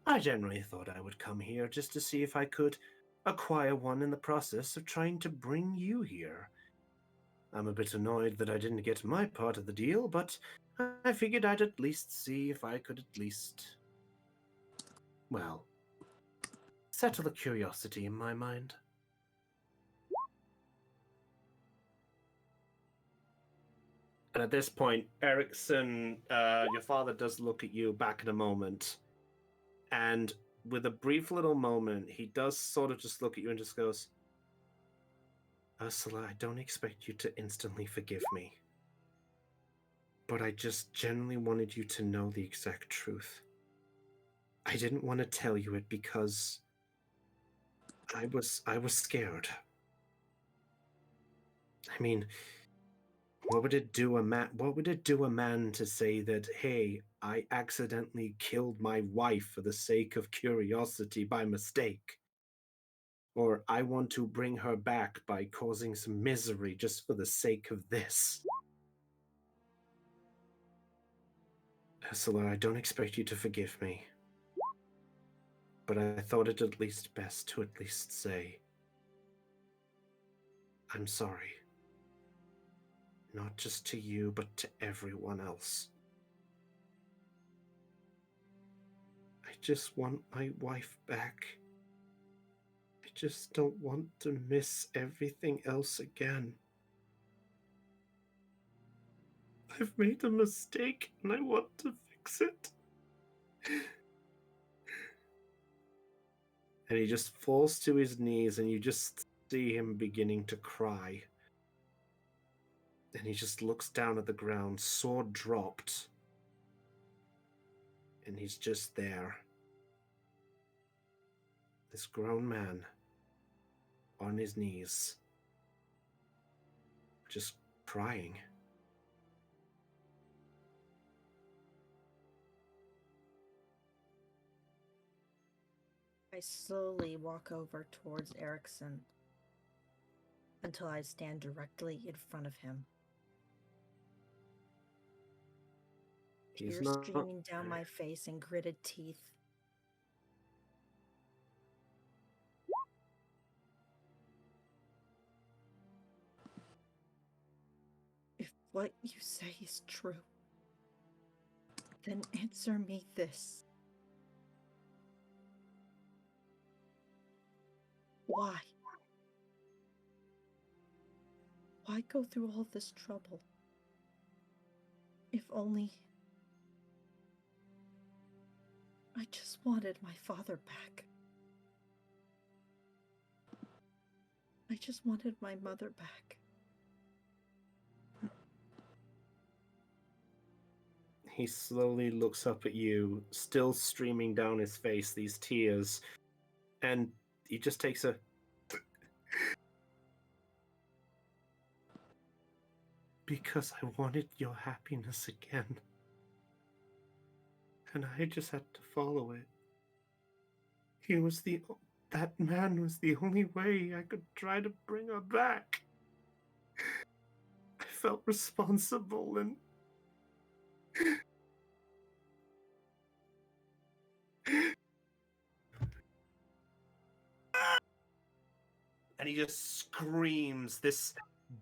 I generally thought I would come here just to see if I could acquire one in the process of trying to bring you here. I'm a bit annoyed that I didn't get my part of the deal, but I figured I'd at least see if I could at least, well, settle a curiosity in my mind. And at this point, Erickson, your father does look at you back in a moment. And with a brief little moment, he does sort of just look at you and just goes, Ursula, I don't expect you to instantly forgive me. But I just genuinely wanted you to know the exact truth. I didn't want to tell you it because I was scared. I mean, what would it do a man to say that, hey, I accidentally killed my wife for the sake of curiosity by mistake? Or I want to bring her back by causing some misery just for the sake of this. Ursula, I don't expect you to forgive me. But I thought it at least best to at least say, I'm sorry. Not just to you, but to everyone else. I just want my wife back. I just don't want to miss everything else again. I've made a mistake and I want to fix it. And he just falls to his knees and you just see him beginning to cry. And he just looks down at the ground, sword dropped. And he's just there. This grown man on his knees, just crying. I slowly walk over towards Erickson until I stand directly in front of him. He's Tears not streaming down my face and gritted teeth. If what you say is true, then answer me this. Why? Why go through all this trouble? If only I just wanted my father back. I just wanted my mother back. He slowly looks up at you, still streaming down his face, these tears, and he just takes a... Because I wanted your happiness again. And I just had to follow it. That man was the only way I could try to bring her back. I felt responsible and... And he just screams. This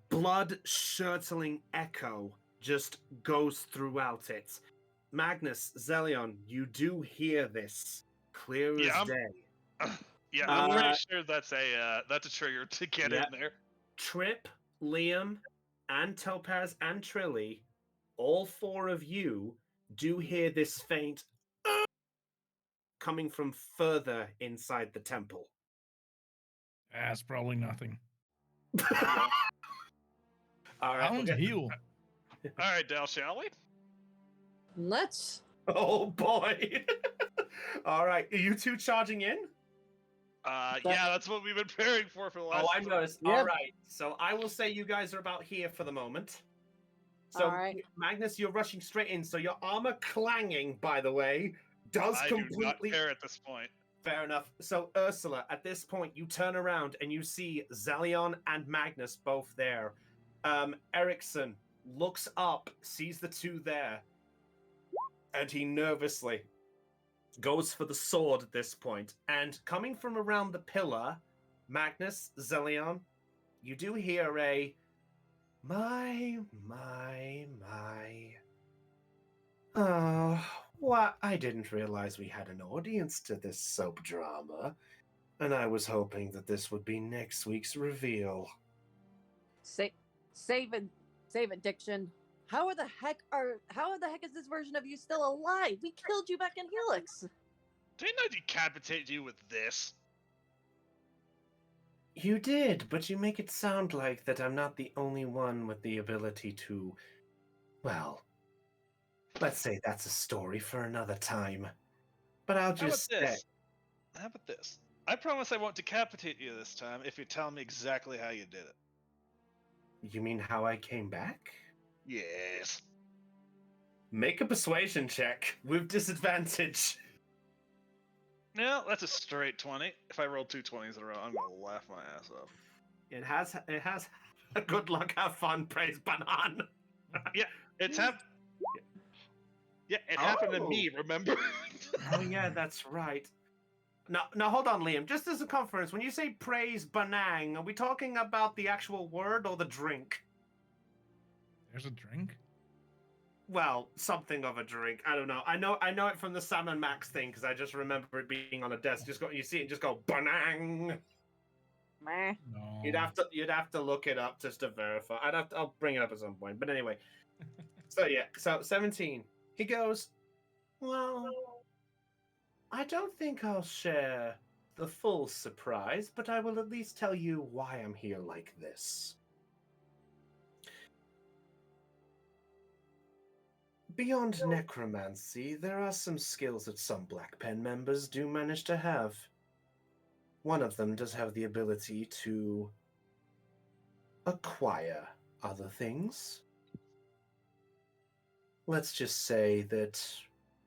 blood-shirtling echo just goes throughout it. Magnus, Zelion, you do hear this clear as day. Yeah, I'm pretty sure that's a trigger to get in there. Trip, Liam, and Topaz and Trilly, all four of you do hear this faint coming from further inside the temple. That's probably nothing. All right, Hounds heal. All right, Dale, shall we? Let's. Oh boy! All right, are you two charging in? Yeah, that's what we've been preparing for the last. Oh, I noticed. Yep. All right, so I will say you guys are about here for the moment. So, All right. Magnus, you're rushing straight in. So your armor clanging, by the way, does I completely... do not care at this point. Fair enough. So, Ursula, at this point, you turn around and you see Zelion and Magnus both there. Erickson looks up, sees the two there, and he nervously goes for the sword at this point. And coming from around the pillar, Magnus, Zelion, you do hear a my. Oh, what? I didn't realize we had an audience to this soap drama, and I was hoping that this would be next week's reveal. Save it, Diction. How the heck is this version of you still alive? We killed you back in Helix. Didn't I decapitate you with this? You did, but you make it sound like that I'm not the only one with the ability to, well, let's say that's a story for another time. But I'll just say... How about this? I promise I won't decapitate you this time if you tell me exactly how you did it. You mean how I came back? Yes. Make a persuasion check with disadvantage. No, that's a straight 20. If I roll 2 20s in a row, I'm gonna laugh my ass off. It has. Good luck, have fun, praise Banan. Yeah, it's happened. Yeah, it happened to me, remember? Oh yeah, that's right. Now hold on, Liam. Just as a conference, when you say praise Banang, are we talking about the actual word or the drink? There's a drink? Well, something of a drink. I don't know. I know it from the Sam and Max thing because I just remember it being on a desk. You see it, just go Banang. Meh. No. You'd have to look it up just to verify. I'll bring it up at some point. But anyway. So 17. He goes, well, I don't think I'll share the full surprise, but I will at least tell you why I'm here like this. Beyond necromancy, there are some skills that some Black Pen members do manage to have. One of them does have the ability to acquire other things. Let's just say that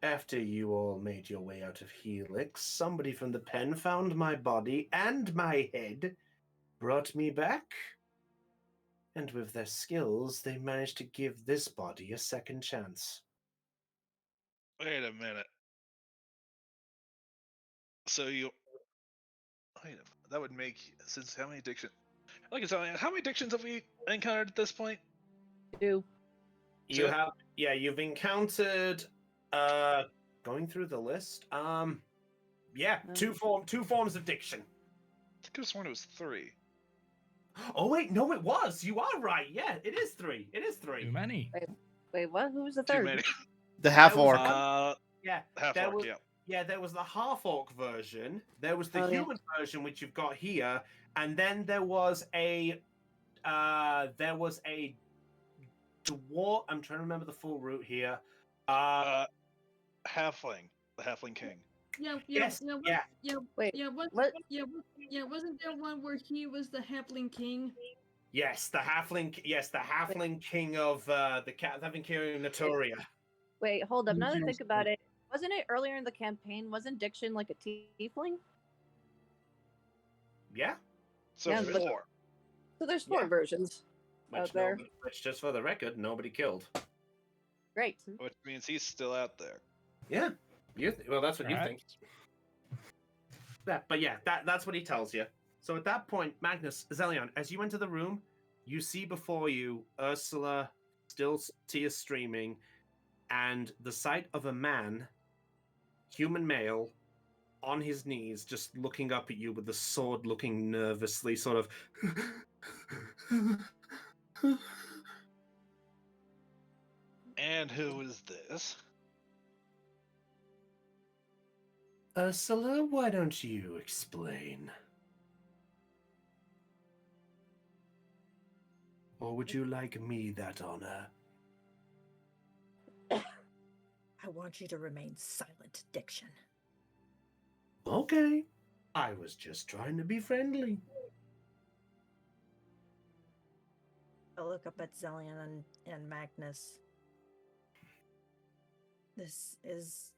after you all made your way out of Helix, somebody from the pen found my body and my head, brought me back, and with their skills, they managed to give this body a second chance. Wait a minute. So you. Wait a minute. That would make. Since how many addictions? How many addictions have we encountered at this point? 2. You've encountered going through the list. Two forms of diction. I could have sworn it was 3. Oh wait, no, it was. You are right. Yeah, it is 3. It is 3. Too many. Wait, what? Who was the Too third? many. The half That was- orc. Yeah, Half there orc, was, yeah. Yeah, there was the half-orc version, there was the Oh, yeah. human version, which you've got here, and then there was a dwarf. I'm trying to remember the full route here. Halfling. The Halfling King. Yes, yeah. Wait, Wasn't there one where he was the Halfling King? Yes, the halfling king of the Halfling King of Notoria. wait, hold up. Now that I Mhm. think about it, wasn't it earlier in the campaign? Wasn't Diction like a tiefling? Yeah. So Yeah, but- 4. So there's 4 Yeah. versions out there. Which, just for the record, nobody killed. Great. Which means he's still out there. Yeah. Well, that's what you think. Perhaps. But yeah, that's what he tells you. So at that point, Magnus, Zelion, as you enter the room, you see before you Ursula, still tears streaming, and the sight of a man, human male, on his knees, just looking up at you with the sword, looking nervously, sort of. And who is this? Ursula, why don't you explain? Or would you like me that honor? I want you to remain silent, Diction. Okay. I was just trying to be friendly. I look up at Zelion and Magnus. This is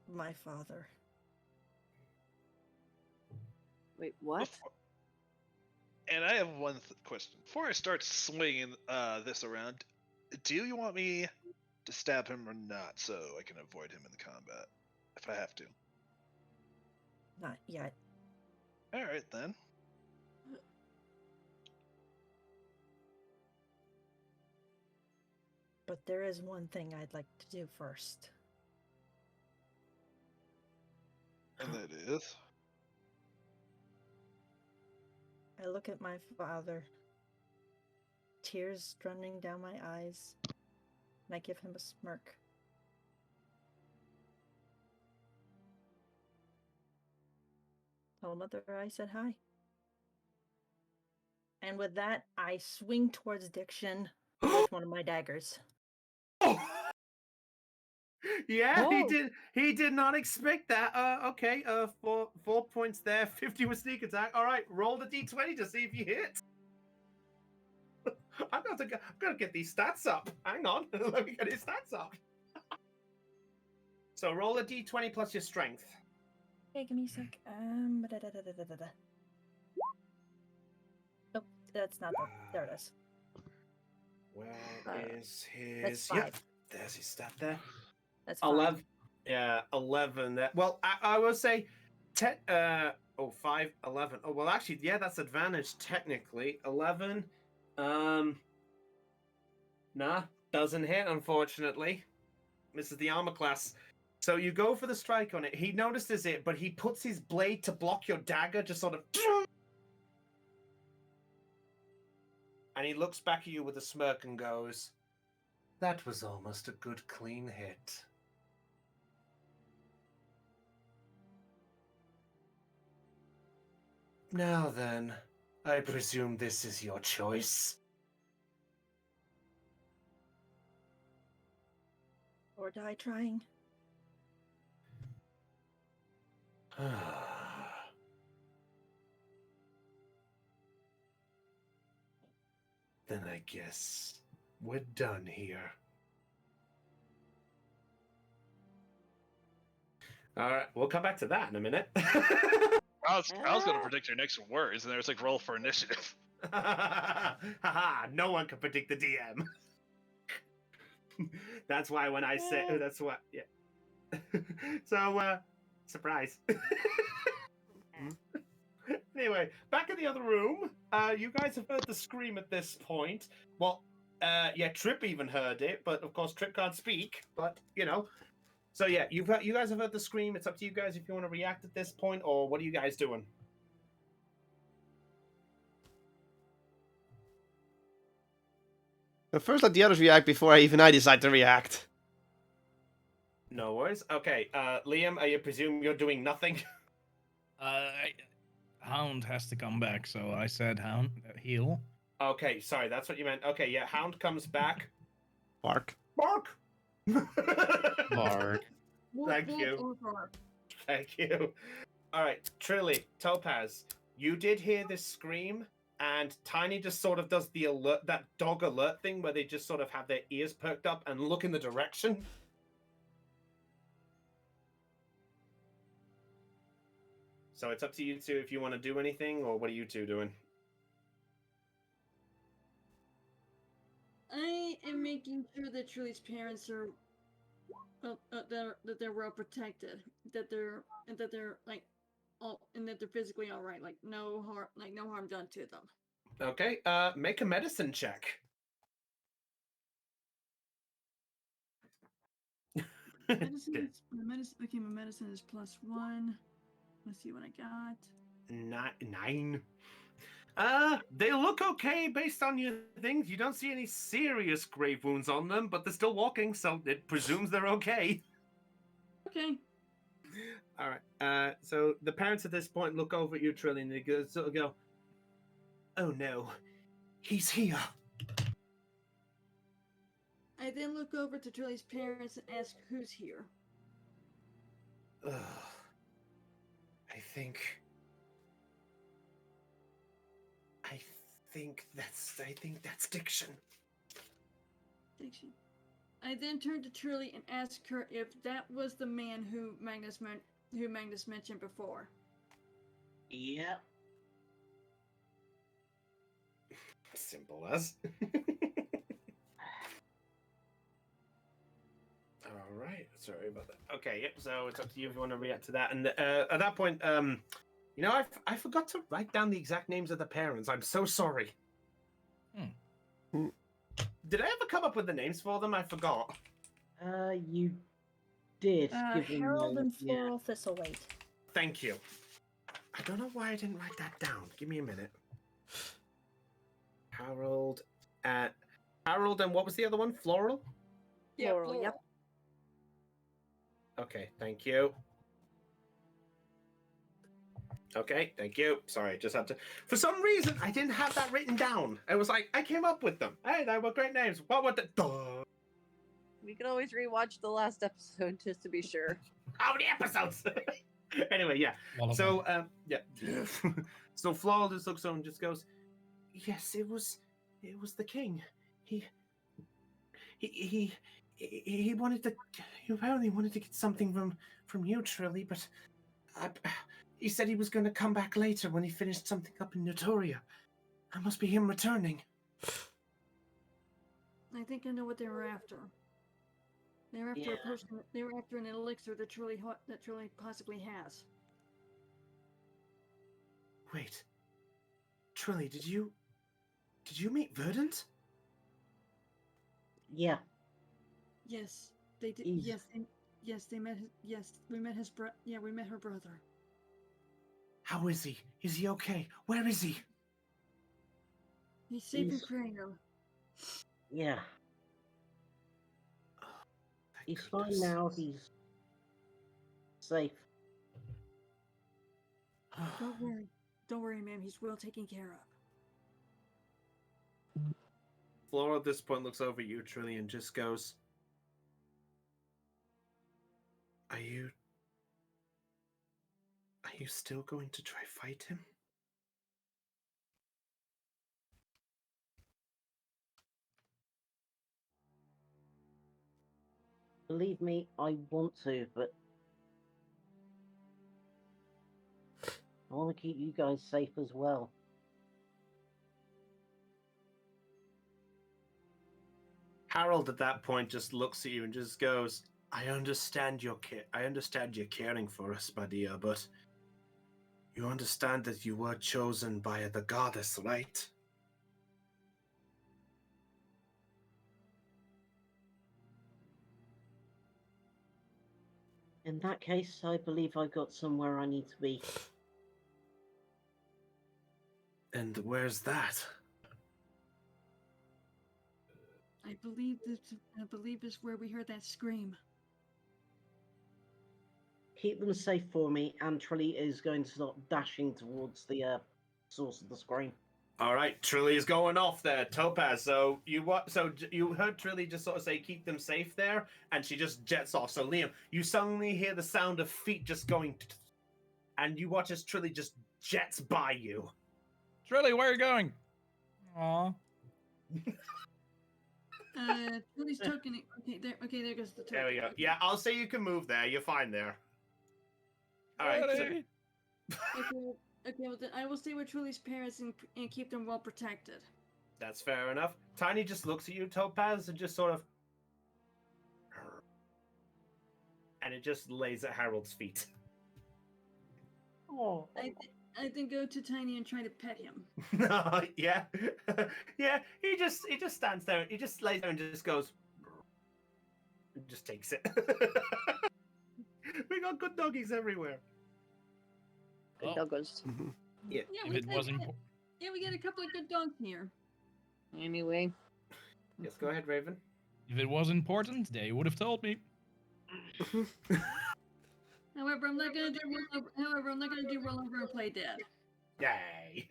my father. Wait, what? And I have one question. Before I start swinging this around, do you want me to stab him or not so I can avoid him in the combat? If I have to. Not yet. Alright then. But there is one thing I'd like to do first. And that is. I look at my father, tears running down my eyes, and I give him a smirk. Tell Mother I said hi. And with that, I swing towards Diction with one of my daggers. Oh! Yeah, Oh. He did not expect that. Okay. 4 points there. 50 with sneak attack. All right. Roll the d20 to see if you hit. I'm gonna get these stats up. Hang on. Let me get his stats up. So roll a d20 plus your strength. Okay, give me a sec. Nope, that's not that. There it is. Where is That's his? Yep. 5. There's his stat there. That's 5. 11. Yeah, 11. Well, I will say, 10. 5, 11. Oh, well, actually, yeah, that's advantage technically. 11. Nah, doesn't hit, unfortunately. This is the armor class. So you go for the strike on it. He notices it, but he puts his blade to block your dagger, just sort of. And he looks back at you with a smirk and goes, "That was almost a good clean hit." Now then, I presume this is your choice. Or die trying. Then I guess we're done here. All right, we'll come back to that in a minute. I was going to predict your next words, and there was like roll for initiative. Haha, no one can predict the DM. That's why when I say, that's what, yeah. So, surprise. Anyway, back in the other room, you guys have heard the scream at this point. Well, yeah, Trip even heard it, but of course Trip can't speak, but, you know. So yeah, you guys have heard the scream. It's up to you guys if you want to react at this point, or what are you guys doing? But first, let the others react before I decide to react. No worries. Okay, Liam, I presume you're doing nothing? Hound has to come back, so I said Hound heal. Okay, sorry, that's what you meant. Okay, yeah, Hound comes back. Bark. Bark! Bark. Thank you. Thank you. All right, Trilly, Topaz, you did hear this scream, and Tiny just sort of does the alert, that dog alert thing where they just sort of have their ears perked up and look in the direction. So it's up to you two if you want to do anything, or what are you two doing? I am making sure that Truly's parents are that they're well protected, that they're like all, and that they're physically all right, like no harm done to them. Okay, make a medicine check. My medicine is +1. Let's see what I got. 9. They look okay based on your things. You don't see any serious grave wounds on them, but they're still walking, so it presumes they're okay. Okay. All right. So the parents at this point look over at you, Trillian, and they sort of go, "Oh no, he's here." I then look over to Truly's parents and ask, "Who's here?" Ugh. I think that's Diction. Diction. I then turn to Truly and ask her if that was the man who Magnus mentioned before. Yep. Simple as. All right. Sorry about that. Okay. Yep. So it's up to you if you want to react to that. And at that point, you know, I forgot to write down the exact names of the parents. I'm so sorry. Did I ever come up with the names for them? I forgot. You did. Harold and Floral Thistleweight. Thank you. I don't know why I didn't write that down. Give me a minute. Harold and what was the other one? Floral? Yeah, Floral, yep. Okay, thank you. Okay, thank you. Sorry, just had to. For some reason, I didn't have that written down. I was like, I came up with them. Hey, they were great names. What were the? We can always rewatch the last episode just to be sure. How many episodes? Anyway, yeah. All of So, them. yeah. So Flaw just looks over and just goes, "Yes, it was the king. He he wanted to. He apparently wanted to get something from you, Trilly, but he said he was going to come back later when he finished something up in Notoria. That must be him returning." I think I know what they were after. They were after Yeah. a potion. They were after an elixir that Trilly possibly has. Wait, Trilly, did you meet Verdant? Yeah. Yes, they did. He's- Yes, they met. Yes, we met his bro. Yeah, we met her brother. How is he? Is he okay? Where is he? He's safe in He's- Cranium. Yeah. Thank He's goodness. fine now. He's safe. Don't worry. Don't worry, ma'am. He's well taken care of. Flora at this point looks over at you, Trilly, and just goes, Are you still going to try fight him? Believe me, I want to, but I want to keep you guys safe as well. Harold at that point just looks at you and just goes, I understand you're caring for us, my dear, but you understand that you were chosen by the goddess, right? In that case, I believe I got somewhere I need to be. And where's that? I believe this is where we heard that scream. Keep them safe for me, and Trilly is going to start dashing towards the source of the scream. All right, Trilly is going off there. Topaz, so you heard Trilly just sort of say, keep them safe there, and she just jets off. So Liam, you suddenly hear the sound of feet just going, and you watch as Trilly just jets by you. Trilly, where are you going? Aw. Trilly's token. Okay, there goes the token. There we go. Okay. Yeah, I'll say you can move there. You're fine there. All right. So, Trilly. Okay, well then I will stay with Trilly's parents and keep them well protected. that's fair enough. Tiny just looks at you, Topaz, and just sort of, and it just lays at Harold's feet. Oh, I then go to Tiny and try to pet him. Yeah, yeah. He just stands there. He just lays there and just goes, and just takes it. We got good doggies everywhere. Good Oh. doggos. Yeah. Yeah, If it wasn't, we get a couple of good dogs here. Anyway. Yes, go ahead, Raven. if it was important, they would have told me. However, I'm not gonna do roll over and play dead. Yay!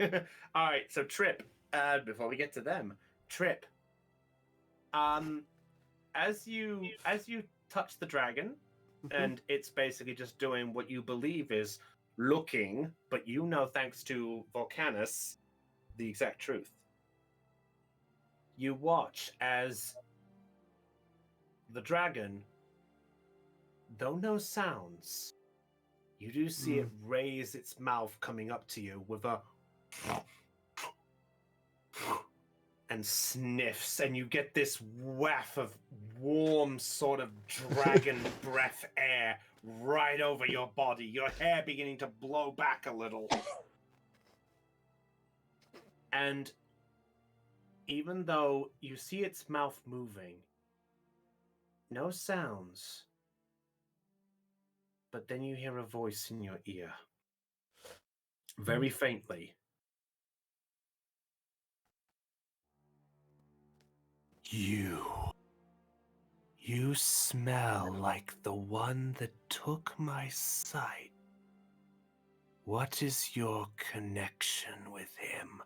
All right, so Trip. Before we get to them, Trip. As you touch the dragon, and it's basically just doing what you believe is looking, but you know, thanks to Volcanus, the exact truth. You watch as the dragon, though no sounds, you do see it raise its mouth coming up to you with a and sniffs, and you get this waft of warm sort of dragon breath air right over your body, your hair beginning to blow back a little. And even though you see its mouth moving, no sounds, but then you hear a voice in your ear, very faintly. You smell like the one that took my sight. What is your connection with him,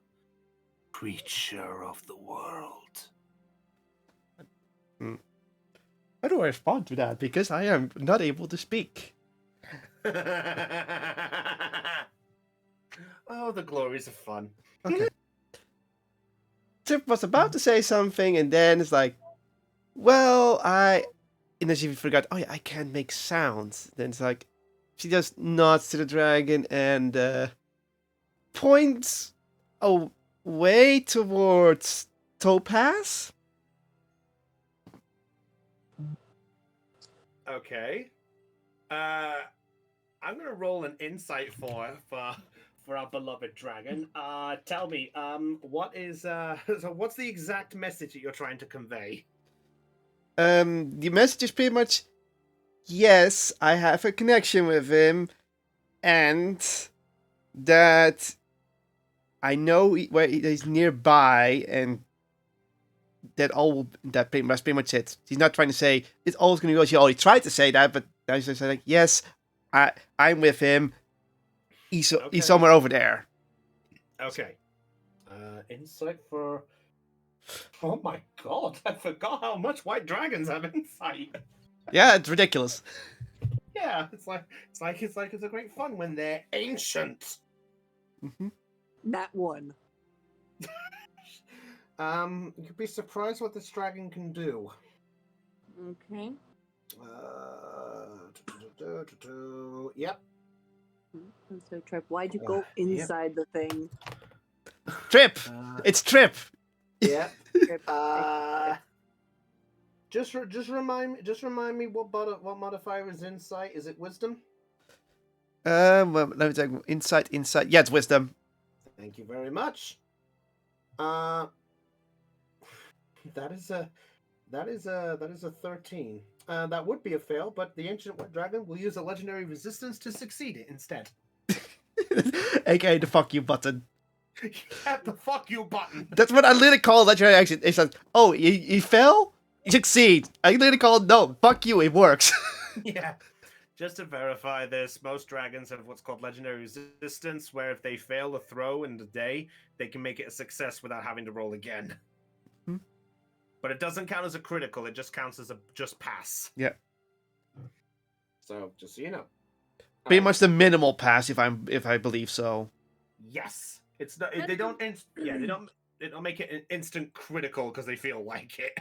creature of the world? How do I respond to that? Because I am not able to speak. Oh, the glories of fun. Okay. Trip was about to say something, and then it's like, well, and then she forgot, oh yeah, I can't make sounds. Then it's like, she just nods to the dragon and points away towards Topaz. Okay. I'm gonna roll an insight for our beloved dragon. Tell me, what is so what's the exact message that you're trying to convey? The message is pretty much, yes, I have a connection with him, and that I know where he's nearby, and that that's pretty much it. He's not trying to say it's always going to go. She already tried to say that, but now she's just like, yes, I'm with him. He's somewhere over there. Okay. Insight for. Oh my god! I forgot how much white dragons have insight. Yeah, it's ridiculous. Yeah, it's a great fun when they're ancient. Mm-hmm. That one. You'd be surprised what this dragon can do. Okay. Yep. So, Trip, why'd you go inside the thing? Trip. It's Trip. Yep. Trip, Just remind me what modifier is insight? Is it wisdom? Well, let me check. Insight. Yeah, it's wisdom. Thank you very much. That is a 13. That would be a fail, but the ancient white dragon will use a legendary resistance to succeed it instead. AKA the fuck you button. Yeah, the fuck you button. That's what I literally call legendary action. It says, oh, you fell? You succeed. I literally call it, no, fuck you, it works. Yeah. Just to verify this, most dragons have what's called legendary resistance, where if they fail a throw in the day, they can make it a success without having to roll again. Hmm. But it doesn't count as a critical, it just counts as a just pass. Yeah. So, just so you know. Pretty much the minimal pass, if I believe so. Yes. It's not, they don't make it an instant critical because they feel like it.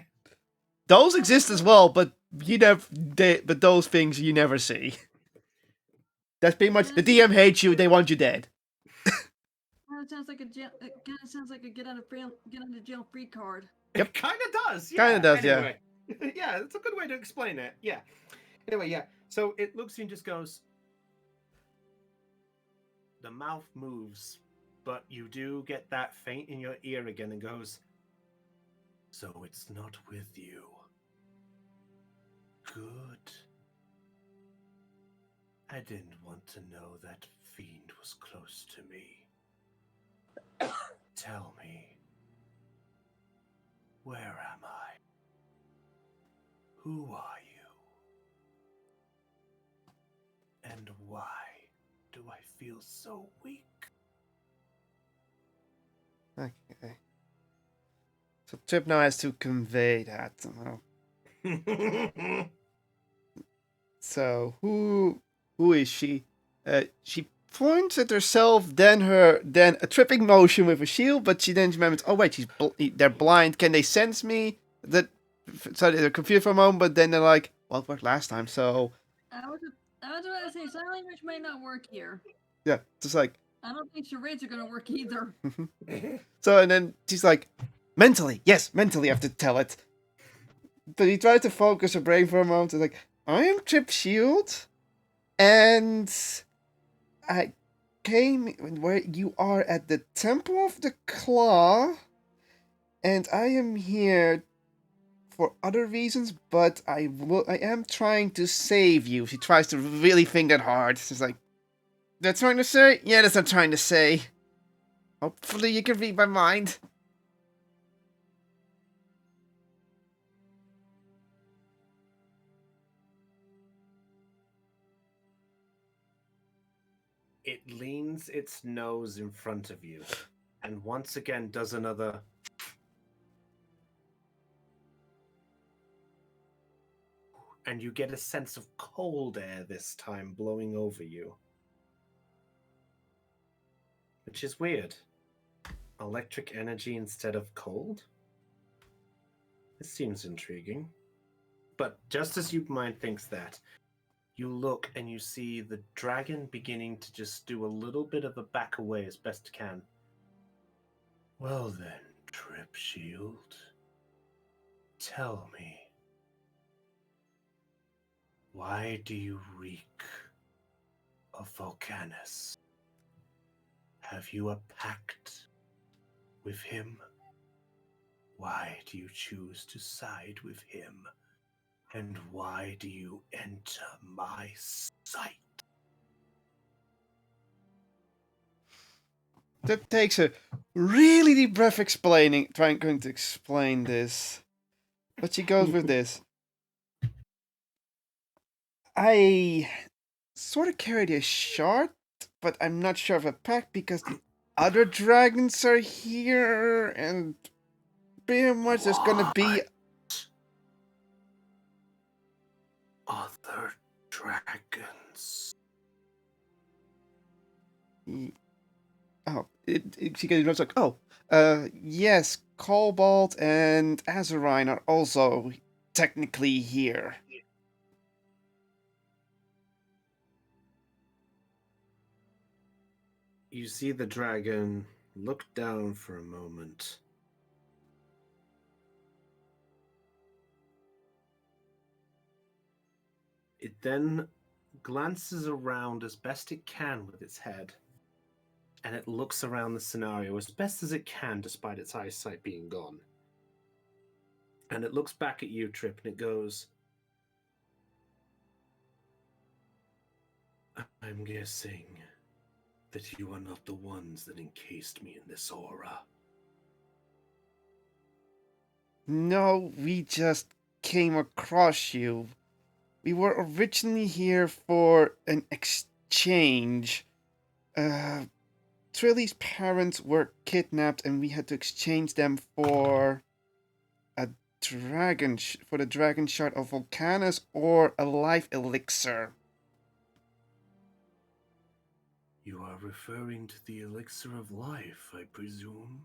Those exist as well, but but those things you never see. That's pretty much the DM hates you. They want you dead. It sounds like it kind of sounds like a get out of jail free card. Yep. It kind of does. Yeah. Kind of does, anyway. Yeah, it's a good way to explain it. Yeah. Anyway, yeah. So it looks and just goes. The mouth moves, but you do get that faint in your ear again and goes. So it's not with you. Good. I didn't want to know that fiend was close to me. Tell me, where am I? Who are you? And why do I feel so weak? Okay. So Trip now has to convey that. So who is she? She points at herself, then a tripping motion with a shield, but she then remembers, oh wait, they're blind. Can they sense me? So they're confused for a moment, but then they're like, well, it worked last time, so I was about to say sign language might not work here. yeah, just like. I don't think charades are gonna work either. So and then she's like, mentally, yes, mentally I have to tell it. But he tried to focus her brain for a moment. And like, I am Trip Shield, and I came where you are at the Temple of the Claw, and I am here for other reasons, but I am trying to save you. She tries to really think that hard. She's like, that's what I'm trying to say? Yeah, that's what I'm trying to say. Hopefully you can read my mind. It leans its nose in front of you, and once again does another. and you get a sense of cold air this time blowing over you. Which is weird. Electric energy instead of cold? This seems intriguing. But just as your mind thinks that, you look and you see the dragon beginning to just do a little bit of a back away as best it can. Well then, Trip Shield, tell me, why do you reek of Volcanus? Have you a pact with him? Why do you choose to side with him? And why do you enter my sight? That takes a really deep breath going to explain this. But she goes with this. I sort of carried a shard, but I'm not sure of a pack because the other dragons are here, and pretty much there's gonna be other dragons. Oh, she goes like, yes, Cobalt and Azurine are also technically here. You see the dragon look down for a moment. It then glances around as best it can with its head, and it looks around the scenario as best as it can despite its eyesight being gone. And it looks back at you, Trip, and it goes, I'm guessing that you are not the ones that encased me in this aura. No, we just came across you. We were originally here for an exchange. Trilly's parents were kidnapped and we had to exchange them for a for the dragon shard of Volcanus or a life elixir. You are referring to the elixir of life, I presume?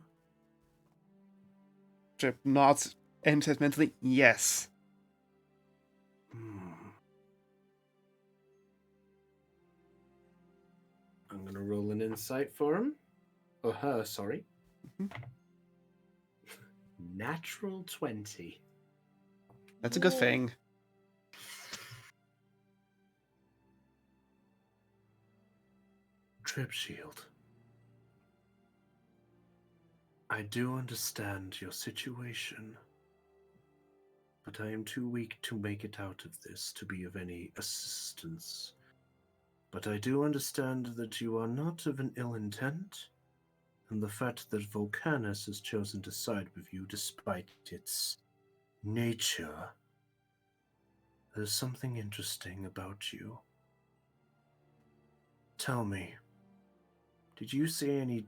Trip nods and says mentally, yes. I'm gonna roll an insight for him. Or her, sorry. Natural 20. That's a good thing. Trip Shield. I do understand your situation, but I am too weak to make it out of this to be of any assistance. But I do understand that you are not of an ill intent, and the fact that Volcanus has chosen to side with you despite its nature. There's something interesting about you. Tell me, did you see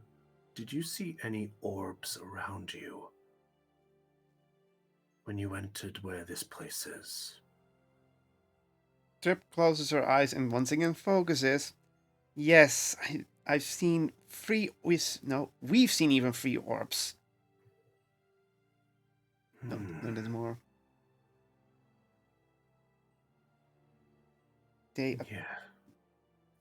any orbs around you when you entered where this place is? Trip closes her eyes and once again focuses. Yes, I've seen we've seen even 3 orbs. No, there's more. Yeah.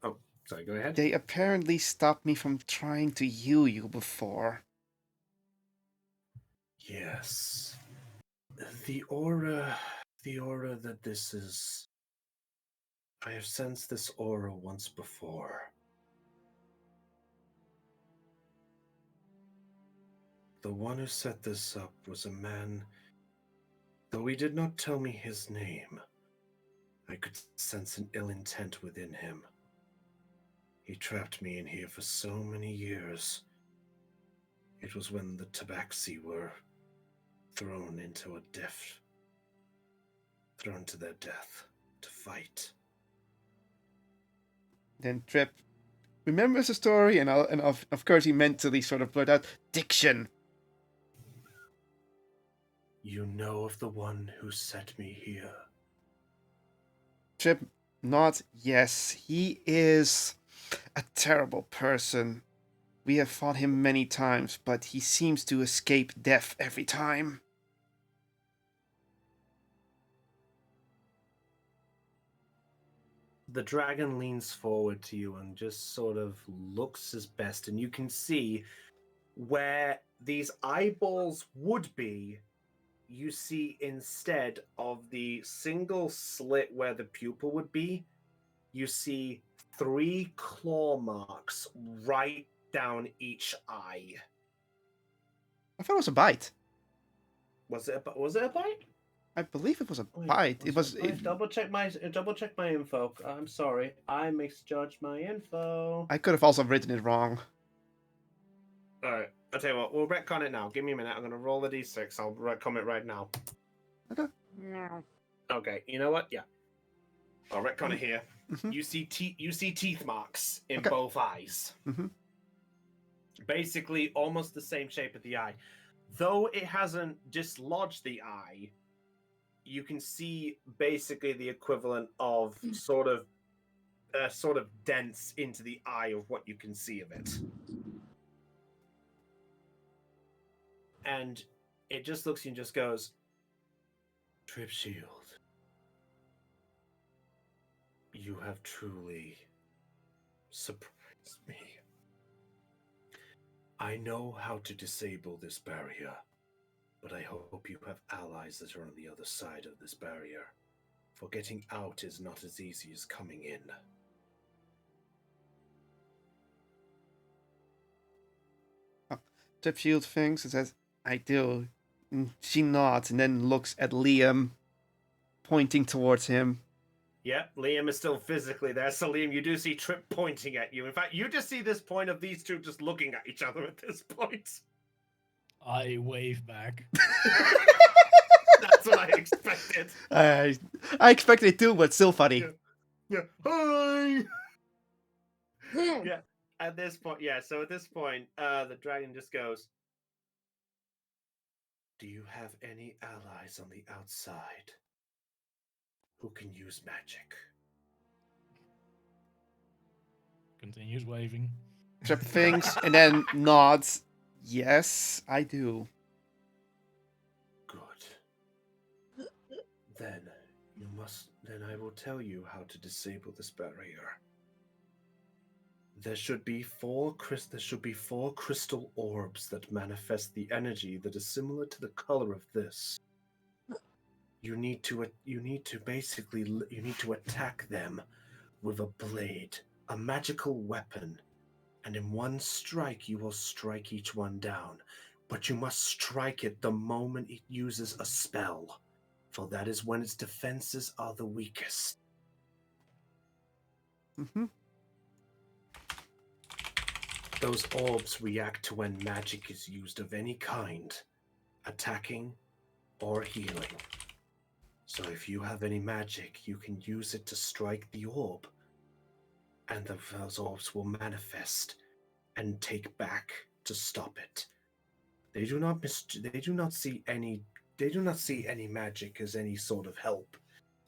Oh, sorry, go ahead. They apparently stopped me from trying to heal you before. Yes. The aura that this is... I have sensed this aura once before. The one who set this up was a man, though he did not tell me his name. I could sense an ill intent within him. He trapped me in here for so many years. It was when the Tabaxi were thrown to their death to fight. Then Trip remembers the story, and of course he mentally sort of blurt out, "Diction." You know of the one who set me here? Trip nods. Yes, he is a terrible person. We have fought him many times, but he seems to escape death every time. The dragon leans forward to you and just sort of looks his best, and you can see where these eyeballs would be, you see instead of the single slit where the pupil would be, you see 3 claw marks right down each eye. I thought it was a bite. Was it a bite? I believe it was a Wait, bite. It was. a bite? Double check my info. I'm sorry, I misjudged my info. I could have also written it wrong. All right, I'll tell you what. We'll retcon it now. Give me a minute. I'm gonna roll the d6. I'll retcon it right now. Okay. No. Okay. You know what? Yeah. I'll retcon it here. Mhm. You see teeth marks in Okay. both eyes. Mhm. Basically, almost the same shape of the eye. Though it hasn't dislodged the eye, you can see basically the equivalent of sort of dents into the eye of what you can see of it. And it just looks at you and just goes, Trip Shield, you have truly surprised me. I know how to disable this barrier, but I hope you have allies that are on the other side of this barrier. For getting out is not as easy as coming in. Trip Shield thinks and says, I do. And she nods and then looks at Liam, pointing towards him. Yep, Liam is still physically there. So, Liam, you do see Trip pointing at you. In fact, you just see this point of these two just looking at each other at this point. I wave back. That's what I expected. I expected it too, but still funny. Yeah. Hi! Yeah. At this point, the dragon just goes, do you have any allies on the outside who can use magic? Continues waving. Trip thinks and then nods. Yes, I do. Good. Then I will tell you how to disable this barrier. There should be four crystal orbs that manifest the energy that is similar to the color of this. You need to attack them with a blade, a magical weapon, and in one strike you will strike each one down. But you must strike it the moment it uses a spell, for that is when its defenses are the weakest. Mm-hmm. Those orbs react to when magic is used of any kind, attacking or healing. So if you have any magic, you can use it to strike the orb, and those orbs will manifest and take back to stop it. They do not see any magic as any sort of help.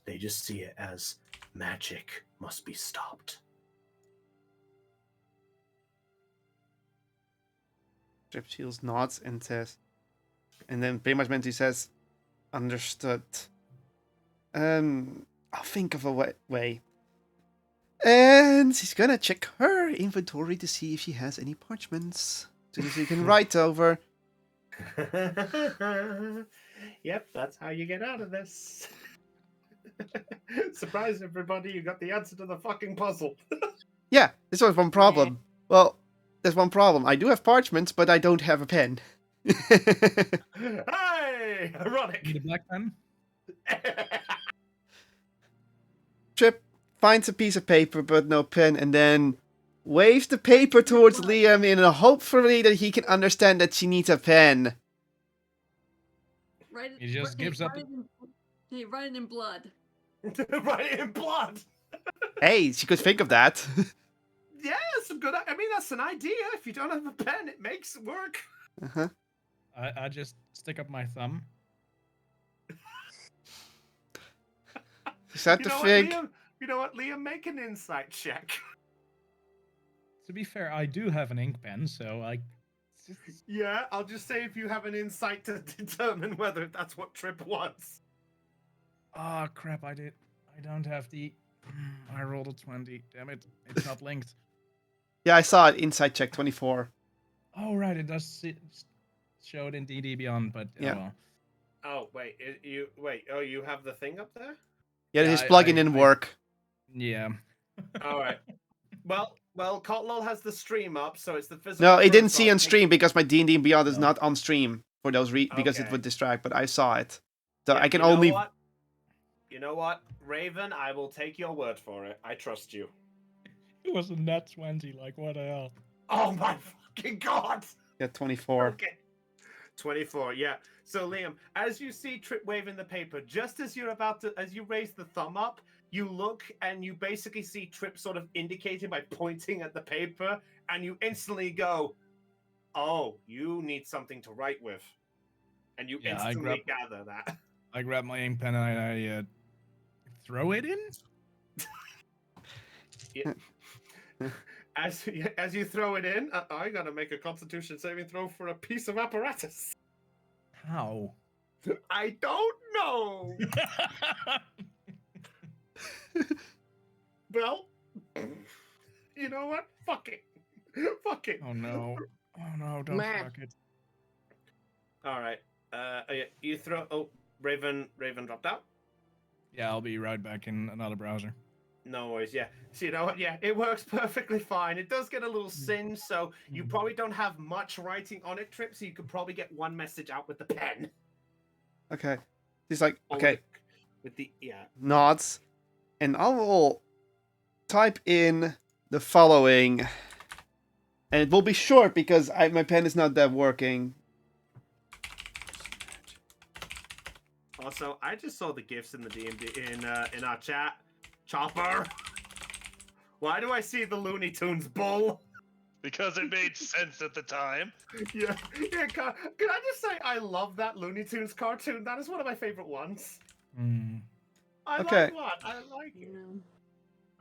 They just see it as magic must be stopped. Trip Shields nods and says, and then pretty much mentally says, understood. I'll think of a way. And she's gonna check her inventory to see if she has any parchments, so she can write over. Yep, that's how you get out of this. Surprise everybody, you got the answer to the fucking puzzle. Yeah, this was one problem. Well, there's one problem. I do have parchments, but I don't have a pen. Hey! Ironic. Need a black pen? Trip finds a piece of paper but no pen, and then waves the paper towards Liam in a hopefully that he can understand that she needs a pen. He just gives up. Write it in blood. Write it in blood. Hey, she could think of that. Yeah, it's a good. I mean, that's an idea. If you don't have a pen, it makes it work. Uh-huh. I just stick up my thumb. Is that You the know fig? what, Liam? You know what, Liam? Make an insight check. To be fair, I do have an ink pen, so I. Yeah, I'll just say if you have an insight to determine whether that's what Trip wants. Oh crap! I don't have the. I rolled a 20. Damn it! It's not linked. Yeah, I saw it. Inside check 24. Oh right, it does show it in DD Beyond, but Yeah. oh well. Oh wait, you have the thing up there? Yeah, Yeah, his plugin didn't work. Yeah. All right. Well, Kotlol has the stream up, so it's the physical. No, it didn't proof, so see I'll on take- stream because my D&D Beyond is No. not on stream for those because it Okay. would distract. But I saw it, so Yeah, I can you know only. what? You know what, Raven? I will take your word for it. I trust you. It was a net 20. Like what the hell? Oh my fucking god! Yeah, 24. Okay. 24, yeah. So Liam, as you see Trip waving the paper, just as you raise the thumb up, you look and you basically see Trip sort of indicating by pointing at the paper, and you instantly go, "Oh, you need something to write with," and you Yeah, instantly gather that. I grab my ink pen and I throw it in. As you throw it in, I gotta make a Constitution saving throw for a piece of apparatus. How? I don't know. Well, you know what? Fuck it. Fuck it. Oh no. Oh no, don't Meh. fuck it. All right. You throw. Oh, Raven dropped out. Yeah, I'll be right back in another browser. No worries. Yeah. So you know what? Yeah, it works perfectly fine. It does get a little singed, so you probably don't have much writing on it, Trip. So you could probably get one message out with the pen. Okay, he's like, Or okay, With the nods, and I will type in the following, and it will be short because my pen is not that working. Also, I just saw the gifs in the DMD in our chat. Chopper. Why do I see the Looney Tunes bull? Because it made sense at the time. Yeah. Can I just say I love that Looney Tunes cartoon? That is one of my favorite ones. I Okay. like what? I like it.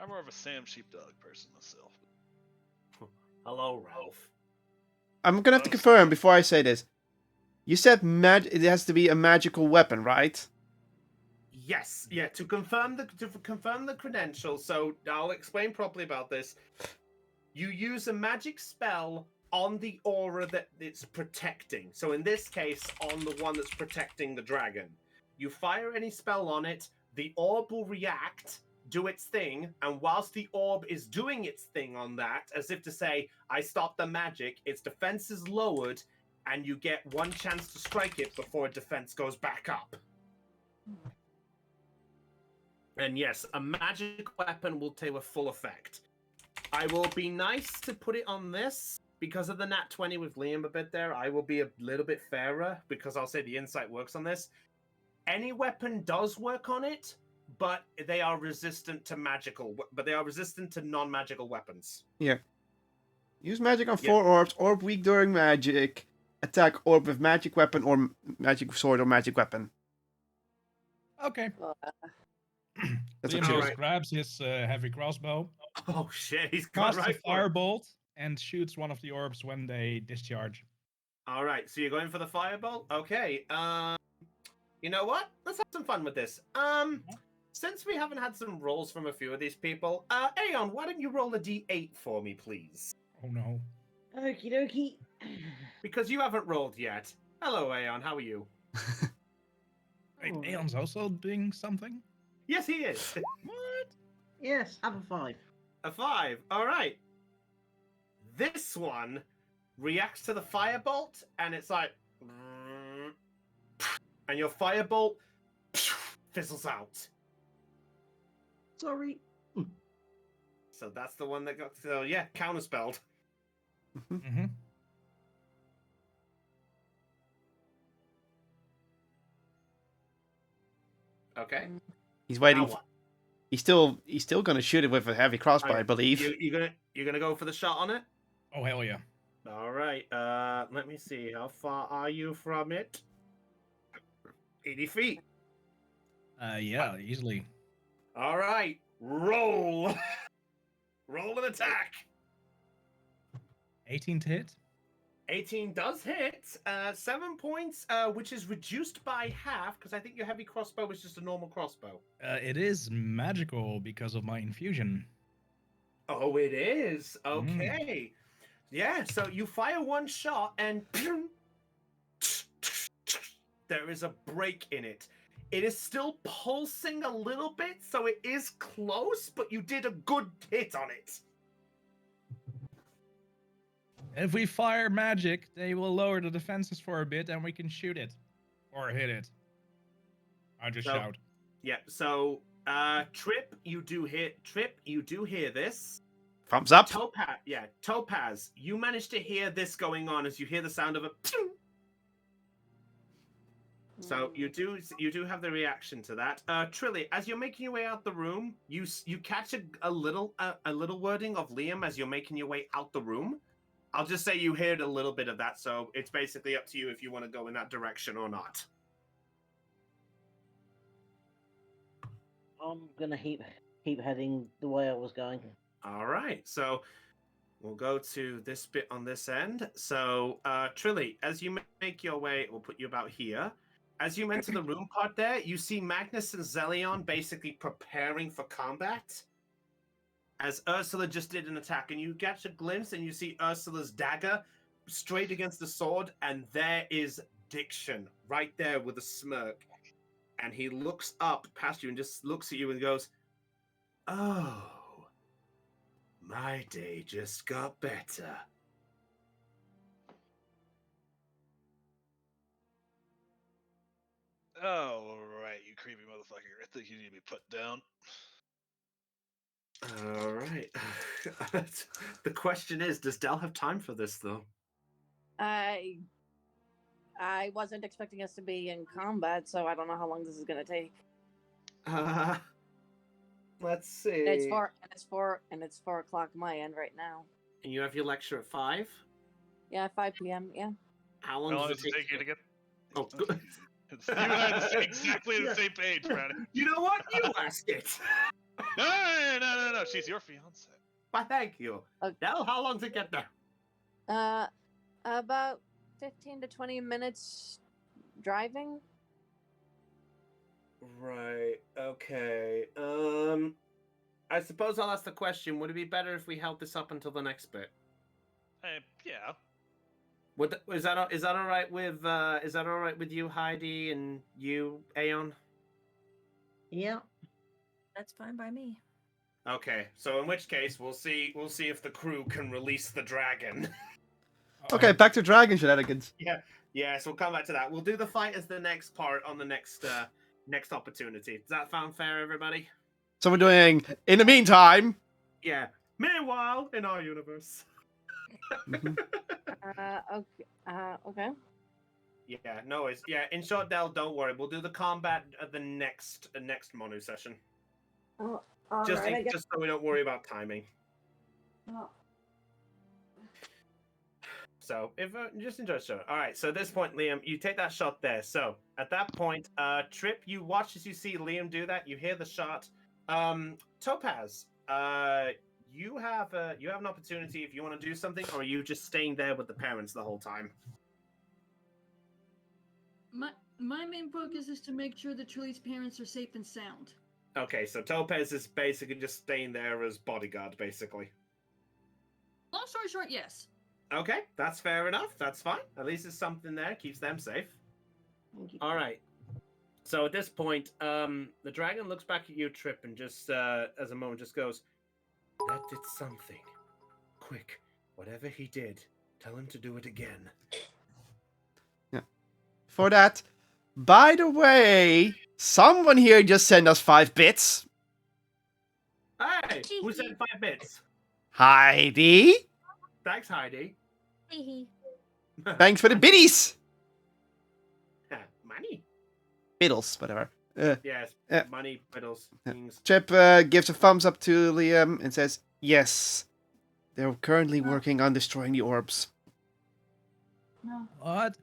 I'm more of a Sam Sheepdog person myself. Hello, Ralph. I'm gonna have to confirm before I say this. You said it has to be a magical weapon, right? Yes, yeah. To confirm the credentials, so I'll explain properly about this. You use a magic spell on the aura that it's protecting. So in this case, on the one that's protecting the dragon. You fire any spell on it, the orb will react, do its thing, and whilst the orb is doing its thing on that, as if to say, I stopped the magic, its defense is lowered, and you get one chance to strike it before defense goes back up. And yes, a magic weapon will take a full effect. I will be nice to put it on this because of the nat 20 with Liam a bit there. I will be a little bit fairer because I'll say the insight works on this. Any weapon does work on it, but they are resistant to non-magical weapons. Yeah. Use magic on 4 orbs. Orb weak during magic. Attack orb with magic weapon or magic sword or magic weapon. Okay. That's Liam what you just Alright. grabs his heavy crossbow, Oh shit, he's gone casts right a for it. firebolt, and shoots one of the orbs when they discharge. All right, so you're going for the fireball? Okay. You know what? Let's have some fun with this. Since we haven't had some rolls from a few of these people, Aeon, why don't you roll a d8 for me, please? Oh no. Okie dokie. Because you haven't rolled yet. Hello, Aeon. How are you? Wait, Oh. Aeon's also doing something? Yes, he is. What? Yes, have a 5. A 5. All right. This one reacts to the firebolt, and it's like, and your firebolt fizzles out. Sorry. So that's the one that got. So yeah, counterspelled. Mm-hmm. Okay. He's waiting. Now what? He's still gonna shoot it with a heavy crossbow, I Alright, believe. You're gonna go for the shot on it? Oh hell yeah. All right. Let me see. How far are you from it? 80 feet. Yeah, easily. All right. roll. Roll an attack. 18 to hit. 18 does hit. 7 points, which is reduced by half because I think your heavy crossbow is just a normal crossbow. It is magical because of my infusion. Oh, it is. Okay. Yeah, so you fire one shot and there is a break in it. It is still pulsing a little bit, so it is close, but you did a good hit on it. If we fire magic, they will lower the defenses for a bit and we can shoot it. Or hit it. I just So- shout. Yeah, so Trip, you do hear this. Thumbs up. Topaz, you managed to hear this going on as you hear the sound of a so you do have the reaction to that. Trilly, as you're making your way out the room, you catch a little wording of Liam as you're making your way out the room. I'll just say you heard a little bit of that, so it's basically up to you if you want to go in that direction or not. I'm gonna keep heading the way I was going. All right, so we'll go to this bit on this end. So, Trilly, as you make your way, we'll put you about here. As you enter the room part there, you see Magnus and Zelion basically preparing for combat. As Ursula just did an attack, and you catch a glimpse and you see Ursula's dagger straight against the sword, and there is Diction right there with a smirk. And he looks up past you and just looks at you and goes, "Oh, my day just got better." Oh, right, you creepy motherfucker. I think you need to be put down. All right. The question is, does Dell have time for this, though? I wasn't expecting us to be in combat, so I don't know how long this is gonna take. Let's see. And it's 4 o'clock my end right now. And you have your lecture at 5? Yeah, 5 p.m. Yeah. How long How long does does it it take take you to get? Oh, good. You and I are exactly on the same page, Brownie. You know what? You ask it. No. She's your fiance. Why, thank you. Dell, how long does it get there? About 15 to 20 minutes driving. Right. Okay. I suppose I'll ask the question. Would it be better if we held this up until the next bit? Yeah. Is that all right with you, Heidi, and you, Aeon? Yeah. That's fine by me. Okay. So in which case, we'll see if the crew can release the dragon. Okay, back to dragon shenanigans. Yes, we'll come back to that. We'll do the fight as the next part on the next opportunity. Does that sound fair, everybody? So we're doing, in the meantime. Yeah. Meanwhile, in our universe. Mhm. Okay. Yeah, no worries. Yeah, in short, Dell, don't worry. We'll do the combat at the next Monu session. Oh, Just so we don't worry about timing. Oh. So, if just enjoy the show. All right. So at this point, Liam, you take that shot there. So at that point, Trip, you watch as you see Liam do that. You hear the shot. Topaz, you have an opportunity if you want to do something, or are you just staying there with the parents the whole time? My main focus is to make sure that Trilly's parents are safe and sound. Okay, so Topaz is basically just staying there as bodyguard, basically. Long story short, yes. Okay, that's fair enough. That's fine. At least there's something there, keeps them safe. All right. So at this point, the dragon looks back at you, Trip, and just as a moment just goes, "That did something. Quick, whatever he did, tell him to do it again." For that, by the way, someone here just sent us 5 bits. Hey, who said 5 bits? Heidi. Thanks, Heidi. Thanks for the biddies. Money. Biddles, whatever. Yes, Yeah. money, riddles, things. Chip gives a thumbs up to Liam and says, "Yes, they're currently working on destroying the orbs." No. What?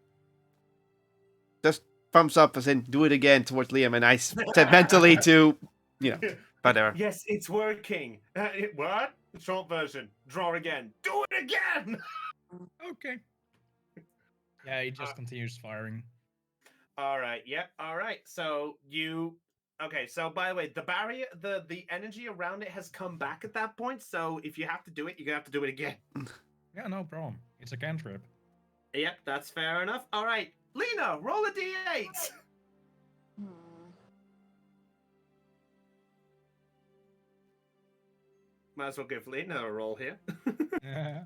Just thumbs up as in do it again towards Liam, and I said mentally to, Whatever. Yes, it's working. What? Short version. Draw again. Do it again. Okay. Yeah, he just continues firing. All right. Yep. All right. So you. Okay. So by the way, the barrier, the energy around it has come back at that point. So if you have to do it, you're gonna have to do it again. Yeah, no problem. It's a cantrip. Yep. That's fair enough. All right. Lena, roll a d8. Hmm. Might as well give Lena a roll here. Yeah.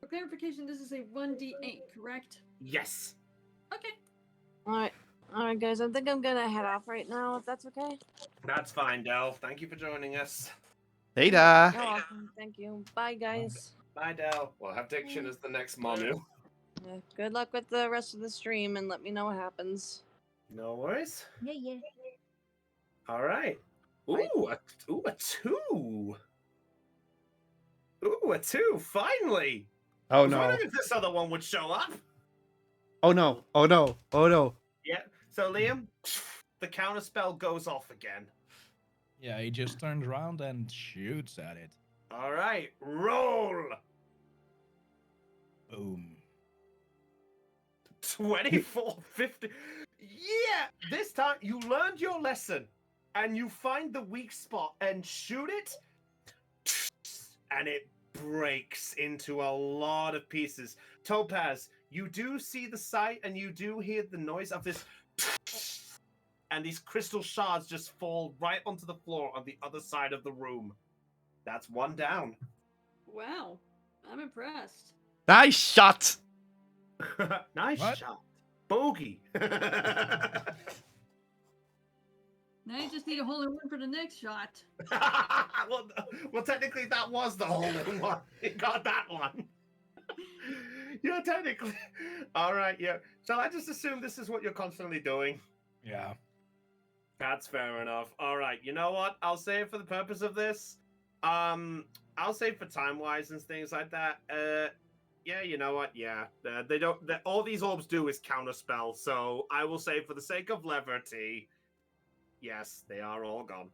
For clarification, this is a 1d8, correct? Yes. Okay. All right, guys. I think I'm gonna head off right now. If that's okay. That's fine, Del. Thank you for joining us. Later. You're welcome. Thank you. Bye, guys. Bye, Del. We'll have Diction as the next Monu. Yeah, good luck with the rest of the stream, and let me know what happens. No worries. Yeah. All right. Right. Ooh, a 2. Ooh, a 2. Finally. I Oh was no. wondering if this other one would show up. Oh no. Oh no. Oh no. Yeah. So, Liam, the counterspell goes off again. Yeah, he just turns around and shoots at it. All right. Roll. Boom. 24, 50. Yeah. This time you learned your lesson and you find the weak spot and shoot it. And it breaks into a lot of pieces. Topaz, you do see the sight and you do hear the noise of this. And these crystal shards just fall right onto the floor on the other side of the room. That's one down. Wow. I'm impressed. Nice shot. Nice What? shot. Bogey. Now you just need a hole in one for the next shot. well, technically that was the hole in one. It got that one. Yeah, technically. All right, yeah. Shall I just assume this is what you're constantly doing? Yeah. That's fair enough. All right, you know what? I'll say for the purpose of this, I'll say for time-wise and things like that. Yeah, you know what? Yeah, they don't. All these orbs do is counterspell. So I will say, for the sake of levity, yes, they are all gone.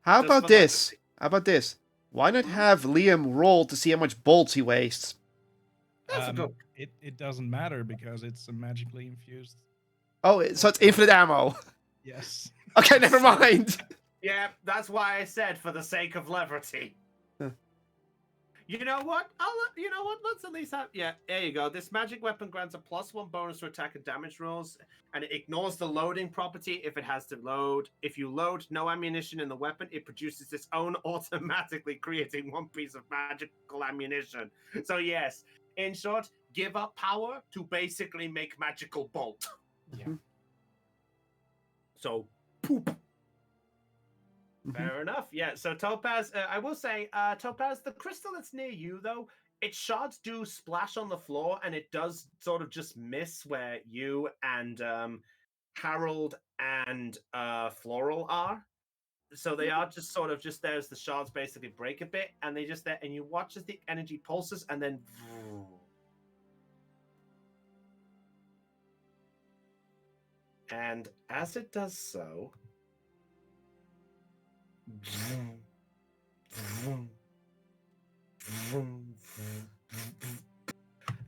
How Just about for this? levity. How about this? Why not have Liam roll to see how much bolts he wastes? That's a good. It doesn't matter because it's a magically infused. Oh, so it's infinite ammo. Yes. Okay, never mind. Yeah, that's why I said for the sake of levity. Huh. You know what? You know what? Let's at least have. Yeah, there you go. This magic weapon grants a +1 bonus to attack and damage rolls, and it ignores the loading property if it has to load. If you load no ammunition in the weapon, it produces its own automatically, creating 1 piece of magical ammunition. So yes, in short, give up power to basically make magical bolt. Yeah. So poop. Mhm. Fair enough. Yeah. So Topaz, I will say, Topaz, the crystal that's near you, though, its shards do splash on the floor, and it does sort of just miss where you and Harold and Floral are. So they are just sort of just there as the shards basically break a bit, and they just there, and you watch as the energy pulses, and then. And as it does so,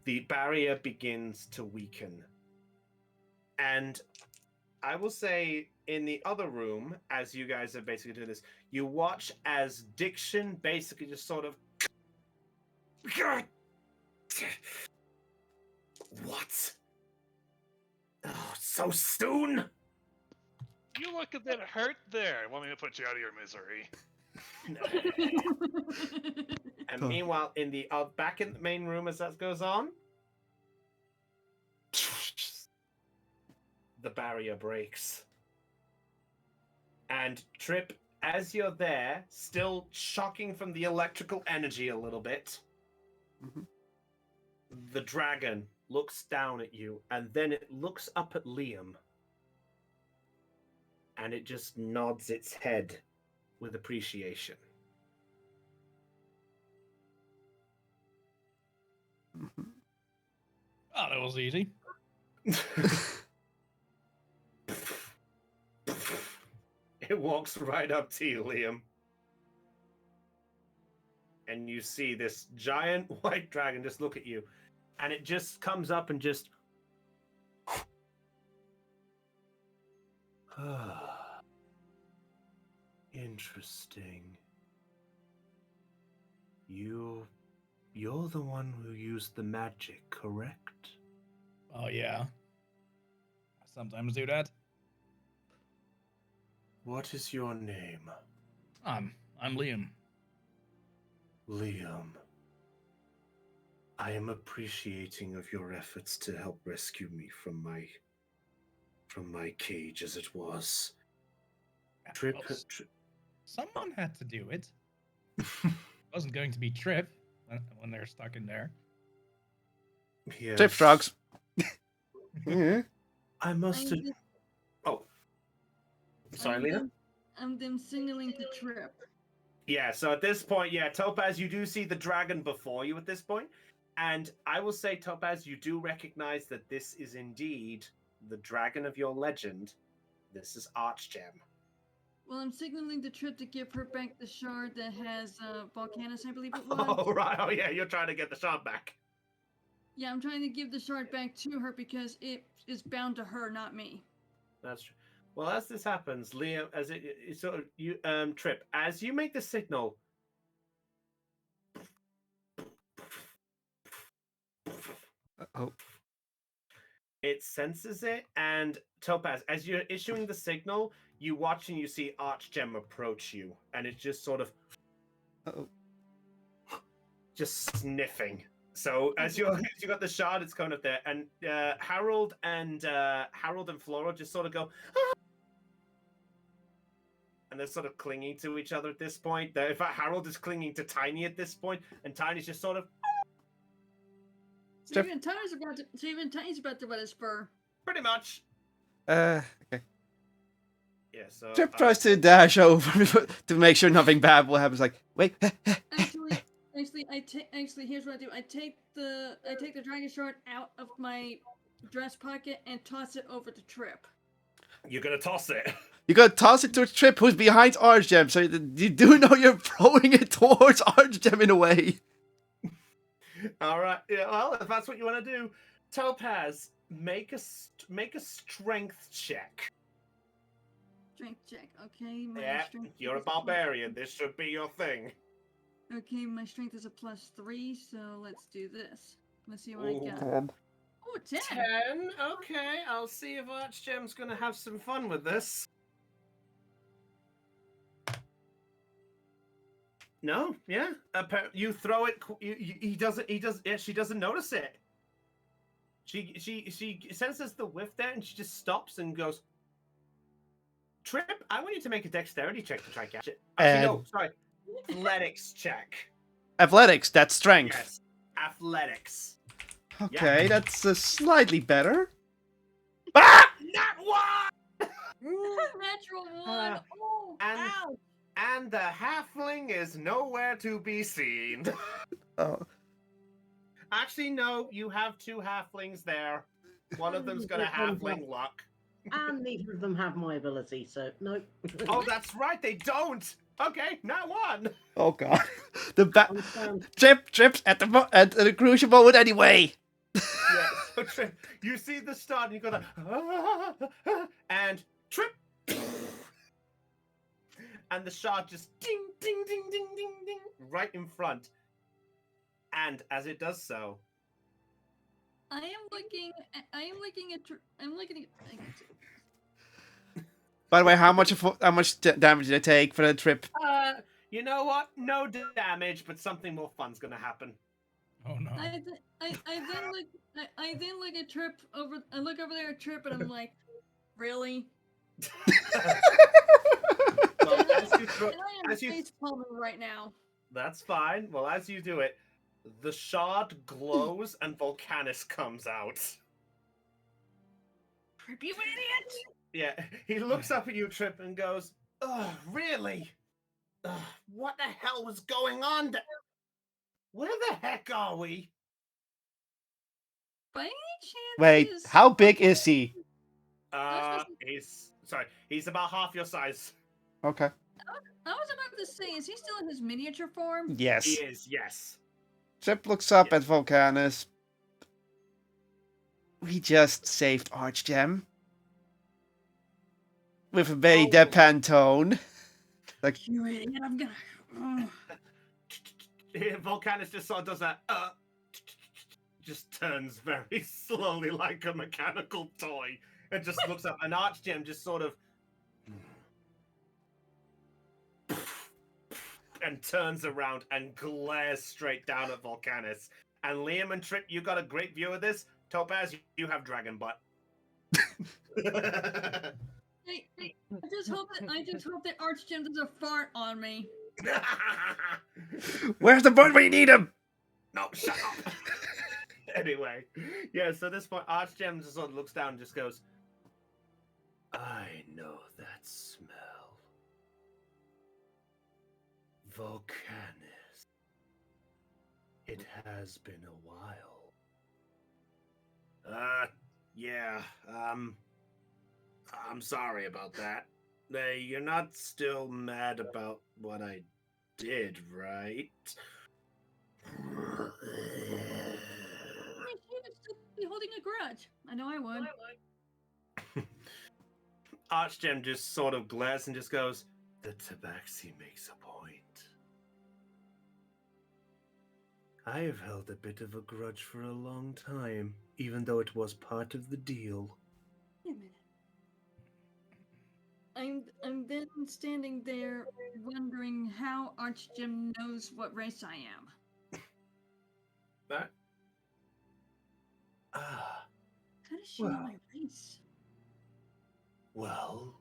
the barrier begins to weaken. And I will say, in the other room, as you guys are basically doing this, you watch as Diction basically just sort of. What? Oh, so soon? You look a bit hurt there. Want me to put you out of your misery? And meanwhile, in the back in the main room, as that goes on, the barrier breaks. And Trip, as you're there, still shocking from the electrical energy a little bit, Mhm. the dragon looks down at you, and then it looks up at Liam, and it just nods its head with appreciation. Mhm. Oh, that was easy. It walks right up to you, Liam. And you see this giant white dragon just look at you. And it just comes up and just... Interesting. You're the one who used the magic, correct? Oh yeah. I sometimes do that. What is your name? I'm Liam. Liam. I am appreciating of your efforts to help rescue me from my cage as it was. Trip. Well, someone had to do it. It wasn't going to be Trip when they're stuck in there. Yes. Trip frogs. Yeah. I must have. Oh. Sorry, Lena? I'm them signaling to Trip. Yeah, so at this point, yeah, Topaz, you do see the dragon before you at this point. And I will say, Topaz, you do recognize that this is indeed the dragon of your legend. This is Archgem. Well, I'm signaling to Trip to give her back the shard that has Volcanus, I believe it was. Oh, right. Oh, yeah, you're trying to get the shot back. Yeah, I'm trying to give the shard back to her because it is bound to her, not me. That's true. Well, as this happens, Liam, as it sort of you Trip, as you make the signal, Oh. it senses it, and Topaz, as you're issuing the signal, you watch and you see Archgem approach you, and it's just sort of just sniffing. So as you got the shard, it's coming up there, and Harold and Flora just sort of go. Ah! And they're sort of clinging to each other at this point. In fact, Harold is clinging to Tiny at this point, and Tiny's just sort of. So even Tiny's about to wet his spur. Pretty much. Okay. Yeah. So. Trip tries to dash over to make sure nothing bad will happen. It's like, wait. Actually, here's what I do. I take the dragon shard out of my dress pocket and toss it over to Trip. You're gonna toss it. You gotta toss it to Trip, who's behind Archgem, so you do know you're throwing it towards Archgem in a way. All right. Yeah. Well, if that's what you want to do, Topaz, make a strength check. Strength check. Okay. Yeah. You're a barbarian. This should be your thing. Okay, my strength is a +3, so let's do this. Let's see what I got. 10. Oh, 10. 10. Okay. I'll see if Archgem's gonna have some fun with this. No, yeah. You throw it. He doesn't. Yeah, she doesn't notice it. She senses the whiff there, and she just stops and goes. Trip, I want you to make a dexterity check to try and catch it. Actually, no, sorry. Athletics check. Athletics, that's strength. Yes, athletics. Okay, that's slightly better. Ah! Not one. Natural 1. Oh, ouch. And the halfling is nowhere to be seen. Oh. Actually, no, you have 2 halflings there. One of them's got a halfling luck. And neither of them have my ability, so nope. Oh, that's right, they don't. Okay, not 1. Oh god. Trips at the crucial moment anyway. Yeah, so Trip, you see the start, and you go and Trip. And the shard just ding, ding, ding, ding, ding, ding, right in front. And as it does so, I'm looking at. By the way, how much damage did it take for the Trip? you know what? No damage, but something more fun's gonna happen. Oh no. I then look at Trip over. I look over there at Trip, and I'm like, really? Well, I am face palming right now. That's fine. Well, as you do it, the shard glows and Volcanus comes out. Trip, you idiot! Yeah, he looks up at you, Trip, and goes, "Oh, really? What the hell was going on? Where the heck are we?" By any chance? Wait, how big is he? He's about half your size. Okay. I was about to say, is he still in his miniature form? He Yes. is, yes. Trip looks up Yeah. at Volcanus. We just saved Archgem. With a very Oh. deadpan tone. Like, You idiot! I'm gonna. Oh. Volcanus just sort of does that. Just turns very slowly like a mechanical toy, and just looks up. And Archgem just sort of and turns around and glares straight down at Volcanus. And Liam and Trip, you got a great view of this. Topaz, you have dragon butt. Hey, I just hope that Archgem doesn't fart on me. where's the boy when you need him? No, shut up. Anyway, yeah, so at this point, Archgem just sort of looks down and just goes, I know that smell. Volcanus. It has been a while. Yeah, I'm sorry about that. You're not still mad about what I did, right? I mean, he would still be holding a grudge. I know I would. Archgem just sort of glares and just goes, the Tabaxi makes a point. I have held a bit of a grudge for a long time, even though it was part of the deal. Wait a minute. I'm then standing there wondering how Archgem knows what race I am. That? Ah, How does she know Well. my race? well.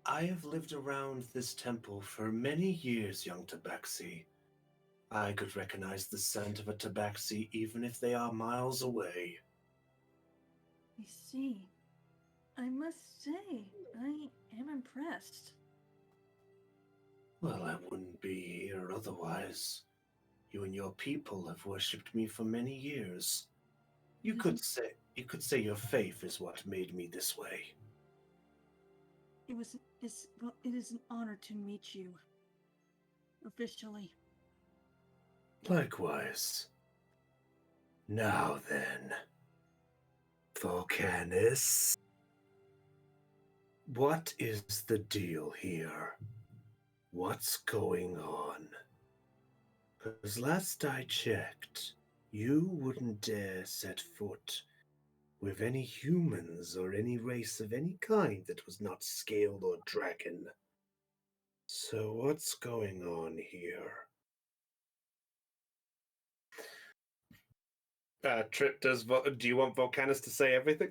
I have lived around this temple for many years, young Tabaxi. I could recognize the scent of a Tabaxi even if they are miles away. I see. I must say, I am impressed. Well, I wouldn't be here otherwise. You and your people have worshipped me for many years. You could say your faith is what made me this way. It is an honor to meet you. Officially. Likewise. Now then, Volcanus. What is the deal here? What's going on? Because last I checked, you wouldn't dare set foot with any humans or any race of any kind that was not scaled or dragon. So what's going on here? Trip, do you want Volcanus to say everything?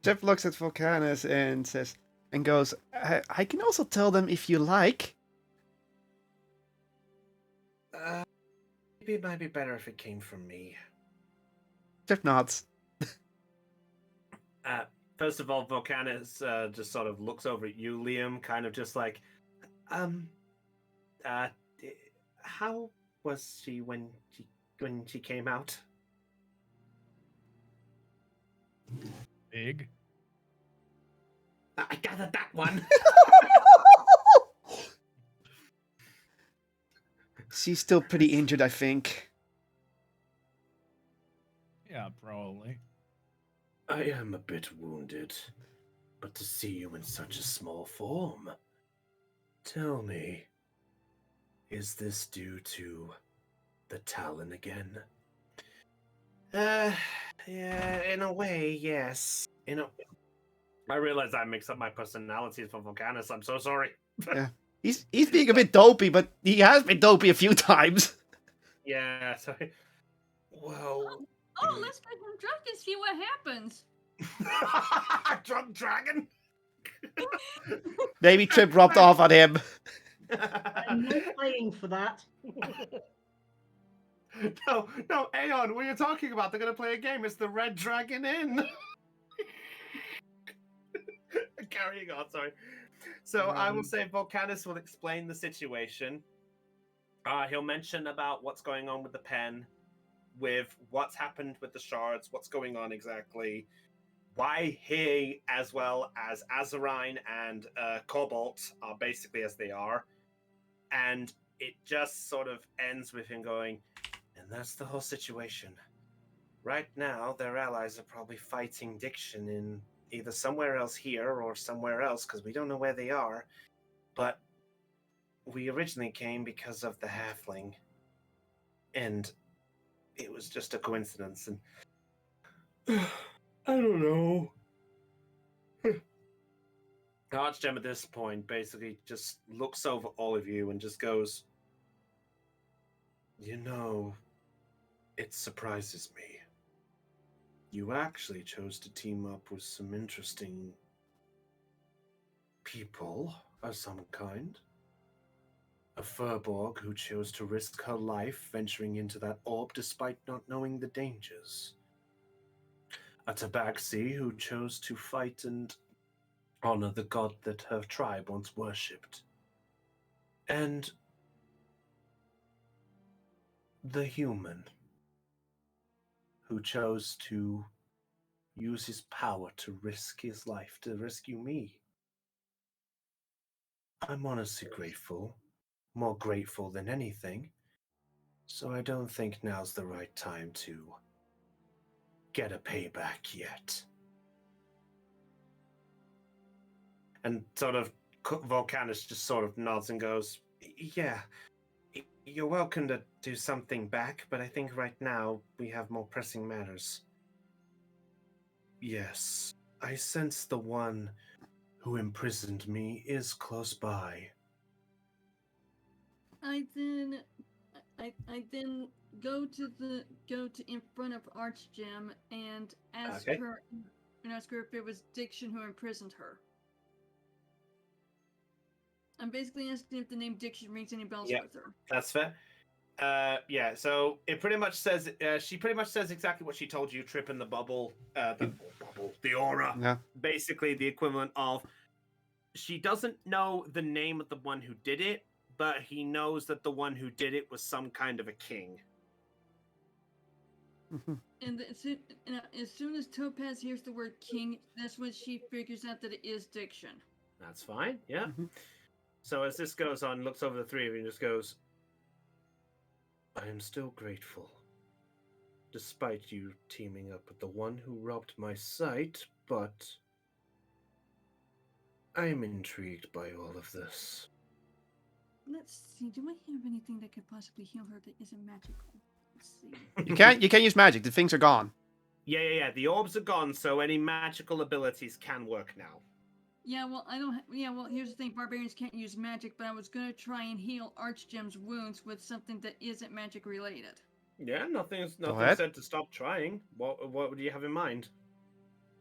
Trip looks at Volcanus and says, and goes, I can also tell them if you like. Maybe it might be better if it came from me. Trip nods. First of all, Volcanus just sort of looks over at you, Liam, kind of just like, how was she when she came out? Big. I gathered that one. She's still pretty injured, I think. Yeah, probably. I am a bit wounded, but to see you in such a small form. Tell me, is this due to the Talon again? Yeah, in a way, yes. I realize I mix up my personalities for Volcanus. I'm so sorry. Yeah. He's being a bit dopey, but he has been dopey a few times. Yeah, sorry. Well. Oh, let's get him drunk and see what happens. Drunk dragon? Maybe Trip rubbed off on him. I'm not paying for that. No, Aeon, what are you talking about? They're going to play a game. It's the Red Dragon Inn. Carrying on, sorry. So I will say Volcanus will explain the situation. He'll mention about what's going on with the pen, with what's happened with the shards, what's going on exactly, why he, as well as Azarine and Cobalt, are basically as they are. And it just sort of ends with him going, and that's the whole situation. Right now, their allies are probably fighting Diction in either somewhere else here or somewhere else, because we don't know where they are. But we originally came because of the halfling. And it was just a coincidence. And I don't know. Archgem at this point basically just looks over all of you and just goes, you know, it surprises me. You actually chose to team up with some interesting people of some kind. A Furborg who chose to risk her life venturing into that orb despite not knowing the dangers. A Tabaxi who chose to fight and honor the god that her tribe once worshipped. And the human who chose to use his power to risk his life to rescue me. I'm honestly grateful, more grateful than anything, so I don't think now's the right time to get a payback yet. And sort of Volcanus just sort of nods and goes, yeah, you're welcome to do something back, but I think right now we have more pressing matters. Yes, I sense the one who imprisoned me is close by. I then go to in front of Archgem and ask Okay. her if it was Diction who imprisoned her. I'm basically asking if the name Diction rings any bells Yep. with her. That's fair. Yeah, so it pretty much says, she pretty much says exactly what she told you, tripping the bubble, the aura. Yeah. Basically the equivalent of, she doesn't know the name of the one who did it, but he knows that the one who did it was some kind of a king. And as soon as Topaz hears the word king, that's when she figures out that it is Diction. That's fine, yeah. Mhm. So as this goes on, looks over the three of you and just goes, I am still grateful. Despite you teaming up with the one who robbed my sight, but I am intrigued by all of this. Let's see. Do I have anything that could possibly heal her that isn't magical? Let's see. You can't use magic. The things are gone. Yeah. The orbs are gone, so any magical abilities can work now. Yeah, well, I don't. Yeah, well, here's the thing: barbarians can't use magic. But I was gonna try and heal Archgem's wounds with something that isn't magic related. Yeah, nothing ahead. said to stop trying. What do you have in mind?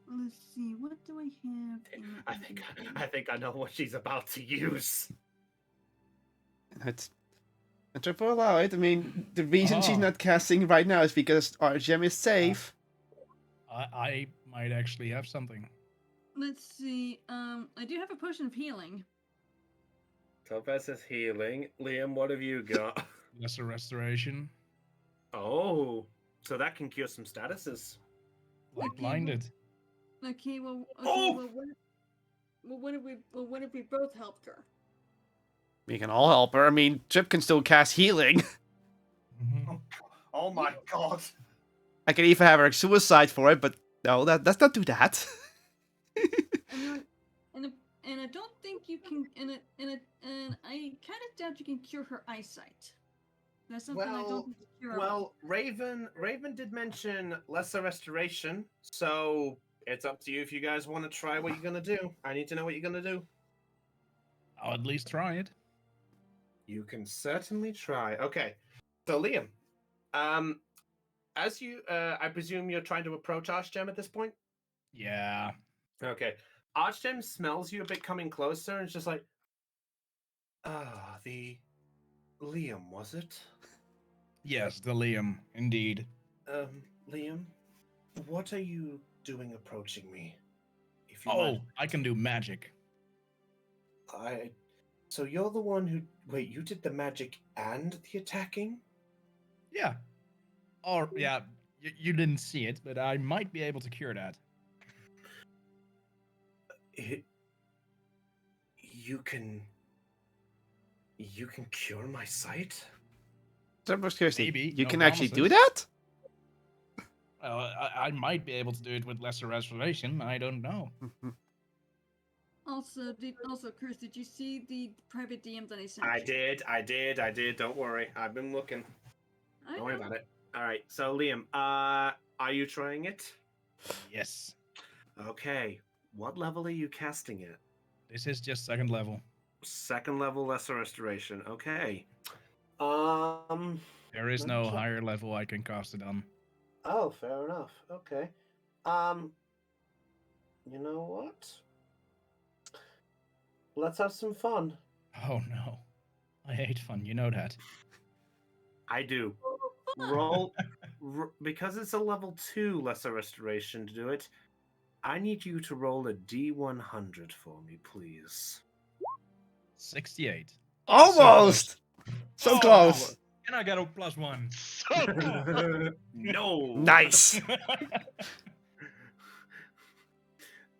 Let's see. What do I have? In my inventory? I think I know what she's about to use. It's a triple allowed. I mean, the reason she's not casting right now is because our gem is safe. I might actually have something. Let's see. I do have a potion of healing. Topaz is healing. Liam, what have you got? Lesser restoration. Oh, so that can cure some statuses. Like Okay, blinded. Okay, well, Oh! what if we both helped her? We can all help her. I mean, Trip can still cast healing. Mhm. Oh my god. I can even have her suicide for it, but no, let's not do that. And I don't think you can. And I kind of doubt you can cure her eyesight. That's something I don't think is curable. Well, Raven did mention lesser restoration, so it's up to you if you guys want to try what you're gonna do. I need to know what you're gonna do. I'll at least try it. You can certainly try. Okay, so Liam, as you, I presume you're trying to approach Archgem at this point. Yeah. Okay, Archgem smells you a bit coming closer, and it's just like, the Liam, was it? Yes, the Liam, indeed. Liam, what are you doing approaching me? If you Oh, mind. I can do magic. So you're the one who... Wait, you did the magic and the attacking? Yeah. Or, yeah, you didn't see it, but I might be able to cure that. You can cure my sight? Seriously, Maybe, you no can actually do promises. that? Well, I might be able to do it with lesser restoration. I don't know. Also, Chris, did you see the private DM that I sent I you? did. Don't worry. I've been looking. I Don't worry know. about it. All right. So, Liam, are you trying it? Yes. Okay. What level are you casting it? This is just second level. Second level lesser restoration. Okay. There is let me no check. higher level I can cast it on. Oh, fair enough. Okay. You know what? Let's have some fun. Oh no. I hate fun, you know that. I do. Roll because it's a level 2 lesser restoration to do it. I need you to roll a D100 for me, please. 68. Almost! So Oh, close! Can I get a +1? So close. No. Nice!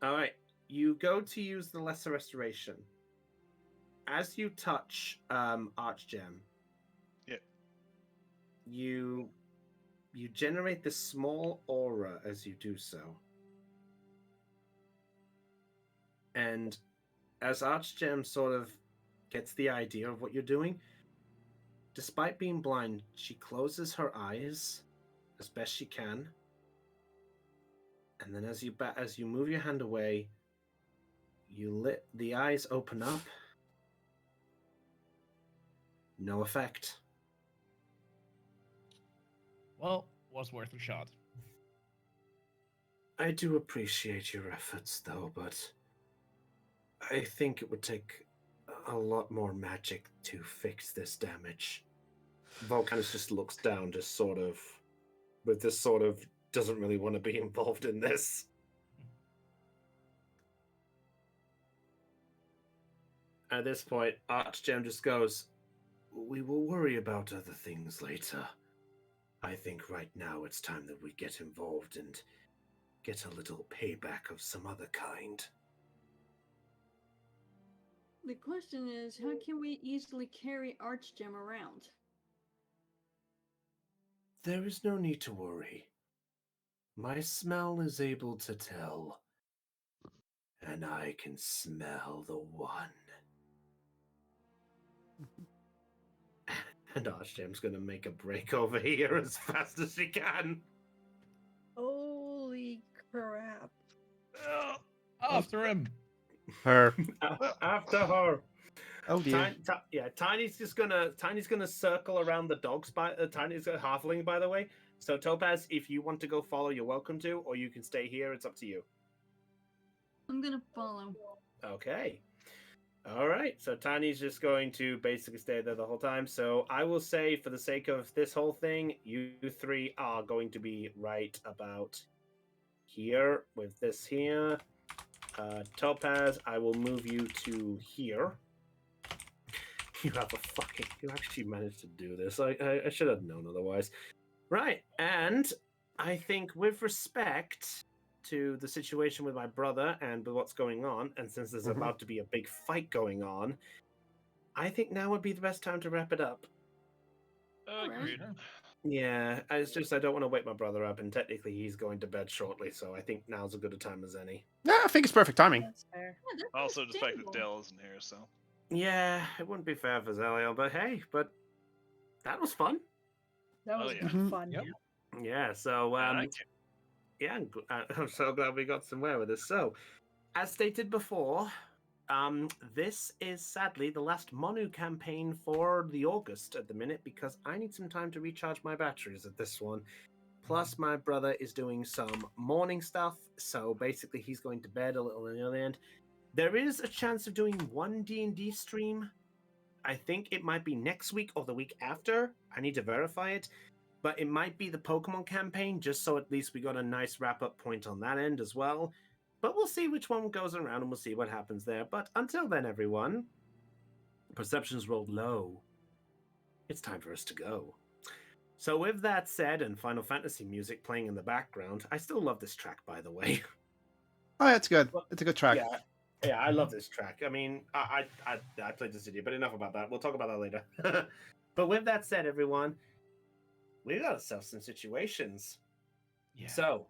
All right. You go to use the lesser restoration. As you touch Archgem, Yeah. you generate this small aura as you do so. And as Archgem sort of gets the idea of what you're doing, despite being blind, she closes her eyes as best she can. And then as you move your hand away, the eyes open up. No effect. Well, was worth a shot. I do appreciate your efforts, though, but I think it would take a lot more magic to fix this damage. Volcanus just looks down, just sort of, with this sort of, doesn't really want to be involved in this. At this point, Archgem just goes, "We will worry about other things later. I think right now it's time that we get involved and get a little payback of some other kind." The question is, how can we easily carry Archgem around? There is no need to worry. My smell is able to tell, and I can smell the one. And Archgem's gonna make a break over here as fast as she can. Holy crap. After him. Her. After her. Oh dear. Tiny's gonna circle around the dogs. Tiny's a halfling, by the way. So Topaz, if you want to go follow, you're welcome to, or you can stay here. It's up to you. I'm gonna follow. Okay. All right. So Tiny's just going to basically stay there the whole time. So I will say, for the sake of this whole thing, you three are going to be right about here with this here. Topaz, I will move you to here. You actually managed to do this. I should have known otherwise. Right, and I think with respect to the situation with my brother and with what's going on, and since there's about to be a big fight going on, I think now would be the best time to wrap it up. Agreed. Yeah, it's just I don't want to wake my brother up, and technically he's going to bed shortly, so I think now's as good a time as any. Yeah, I think it's perfect timing. That's fair. Yeah, that's Also, the fact that understandable. Dell isn't here, so. Yeah, it wouldn't be fair for Zeliel, but hey, that was fun. That Oh, was yeah. good fun. Yep. Yeah, so I like it. yeah, I'm so glad we got somewhere with this. So, as stated before, this is sadly the last Monu campaign for the August at the minute because I need some time to recharge my batteries at this one. Plus, my brother is doing some morning stuff, so basically he's going to bed a little in the other end. There is a chance of doing one D&D stream. I think it might be next week or the week after. I need to verify it. But it might be the Pokemon campaign, just so at least we got a nice wrap-up point on that end as well. But we'll see which one goes around and we'll see what happens there. But until then, everyone, perceptions rolled low. It's time for us to go. So with that said, and Final Fantasy music playing in the background, I still love this track, by the way. Oh, yeah, it's good. It's a good track. Yeah, Yeah, I love this track. I mean, I played this video, but enough about that. We'll talk about that later. But with that said, everyone, we got ourselves some situations. Yeah. So,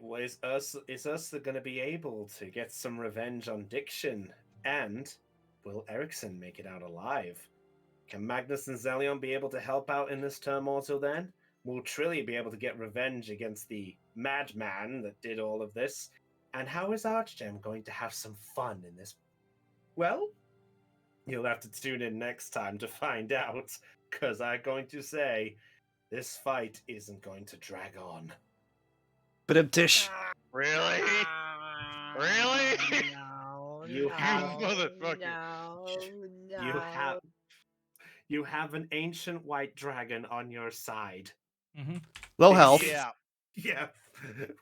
is us going to be able to get some revenge on Diction? And will Ericsson make it out alive? Can Magnus and Zelion be able to help out in this turmoil till then? Will Trilly be able to get revenge against the madman that did all of this? And how is Archgem going to have some fun in this? Well, you'll have to tune in next time to find out, because I'm going to say this fight isn't going to drag on. But tish. Really? Really? No, You no, have- motherfucker. No, You have an ancient white dragon on your side. Mm-hmm. Low health. Yeah. Yeah,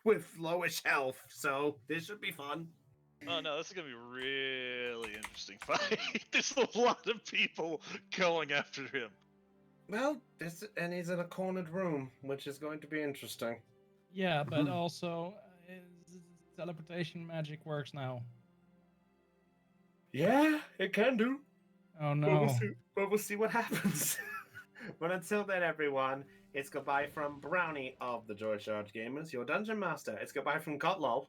with lowish health, so this should be fun. Oh no, this is gonna be a really interesting fight. There's a lot of people going after him. Well, and he's in a cornered room, which is going to be interesting. Yeah, but Mhm. also teleportation magic works now. Yeah, it can do. Oh But no. we'll see what happens. But until then, everyone, it's goodbye from Brownie of the Joy Charge Gamers, your Dungeon Master. It's goodbye from Kotlol.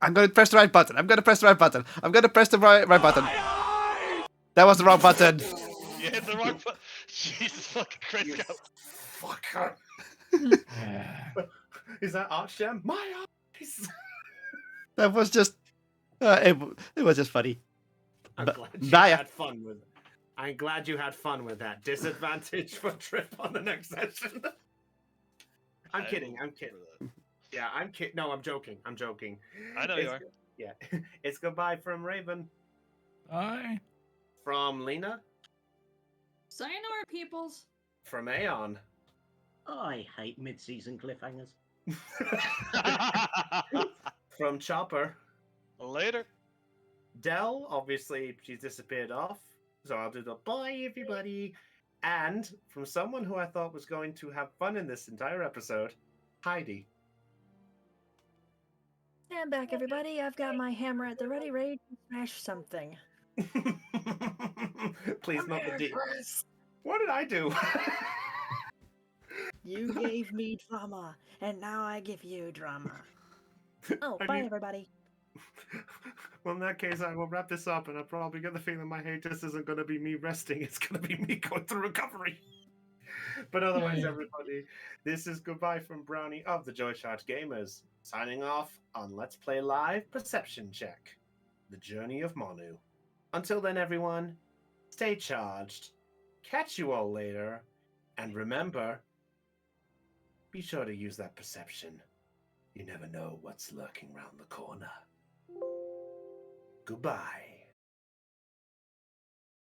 I'm gonna press the right button. I'm gonna press the right button. I'm gonna press the right button. That was the wrong button. You hit the wrong button. Jesus fucking Christ. You Go. fucker. Yeah. Is that Archgem? My eyes! That was just. It was just funny. I'm But- glad you Naya. had fun with it. I'm glad you had fun with that. Disadvantage for Trip on the next session. I'm kidding. I'm kidding. Yeah, I'm kidding. No, I'm joking. I'm joking. I know you are. Yeah. It's goodbye from Raven. Bye. From Lena. Sayonara, peoples. From Aeon. I hate mid-season cliffhangers. From Chopper. Later. Dell, obviously, she's disappeared off. So I'll do the bye, everybody. And from someone who I thought was going to have fun in this entire episode, Heidi. Stand back, everybody. I've got my hammer at the ready, ready to smash something. Please, Come not the here, D. Chris. What did I do? You gave me drama, and now I give you drama. Oh, I bye, mean- everybody. Well, in that case, I will wrap this up, and I probably get the feeling my hiatus isn't going to be me resting. It's going to be me going through recovery. But otherwise, Yeah. everybody, this is goodbye from Brownie of the Joy Charge Gamers, signing off on Let's Play Live Perception Check, The Journey of Monu. Until then, everyone, stay charged. Catch you all later, and remember, be sure to use that perception. You never know what's lurking round the corner. Goodbye.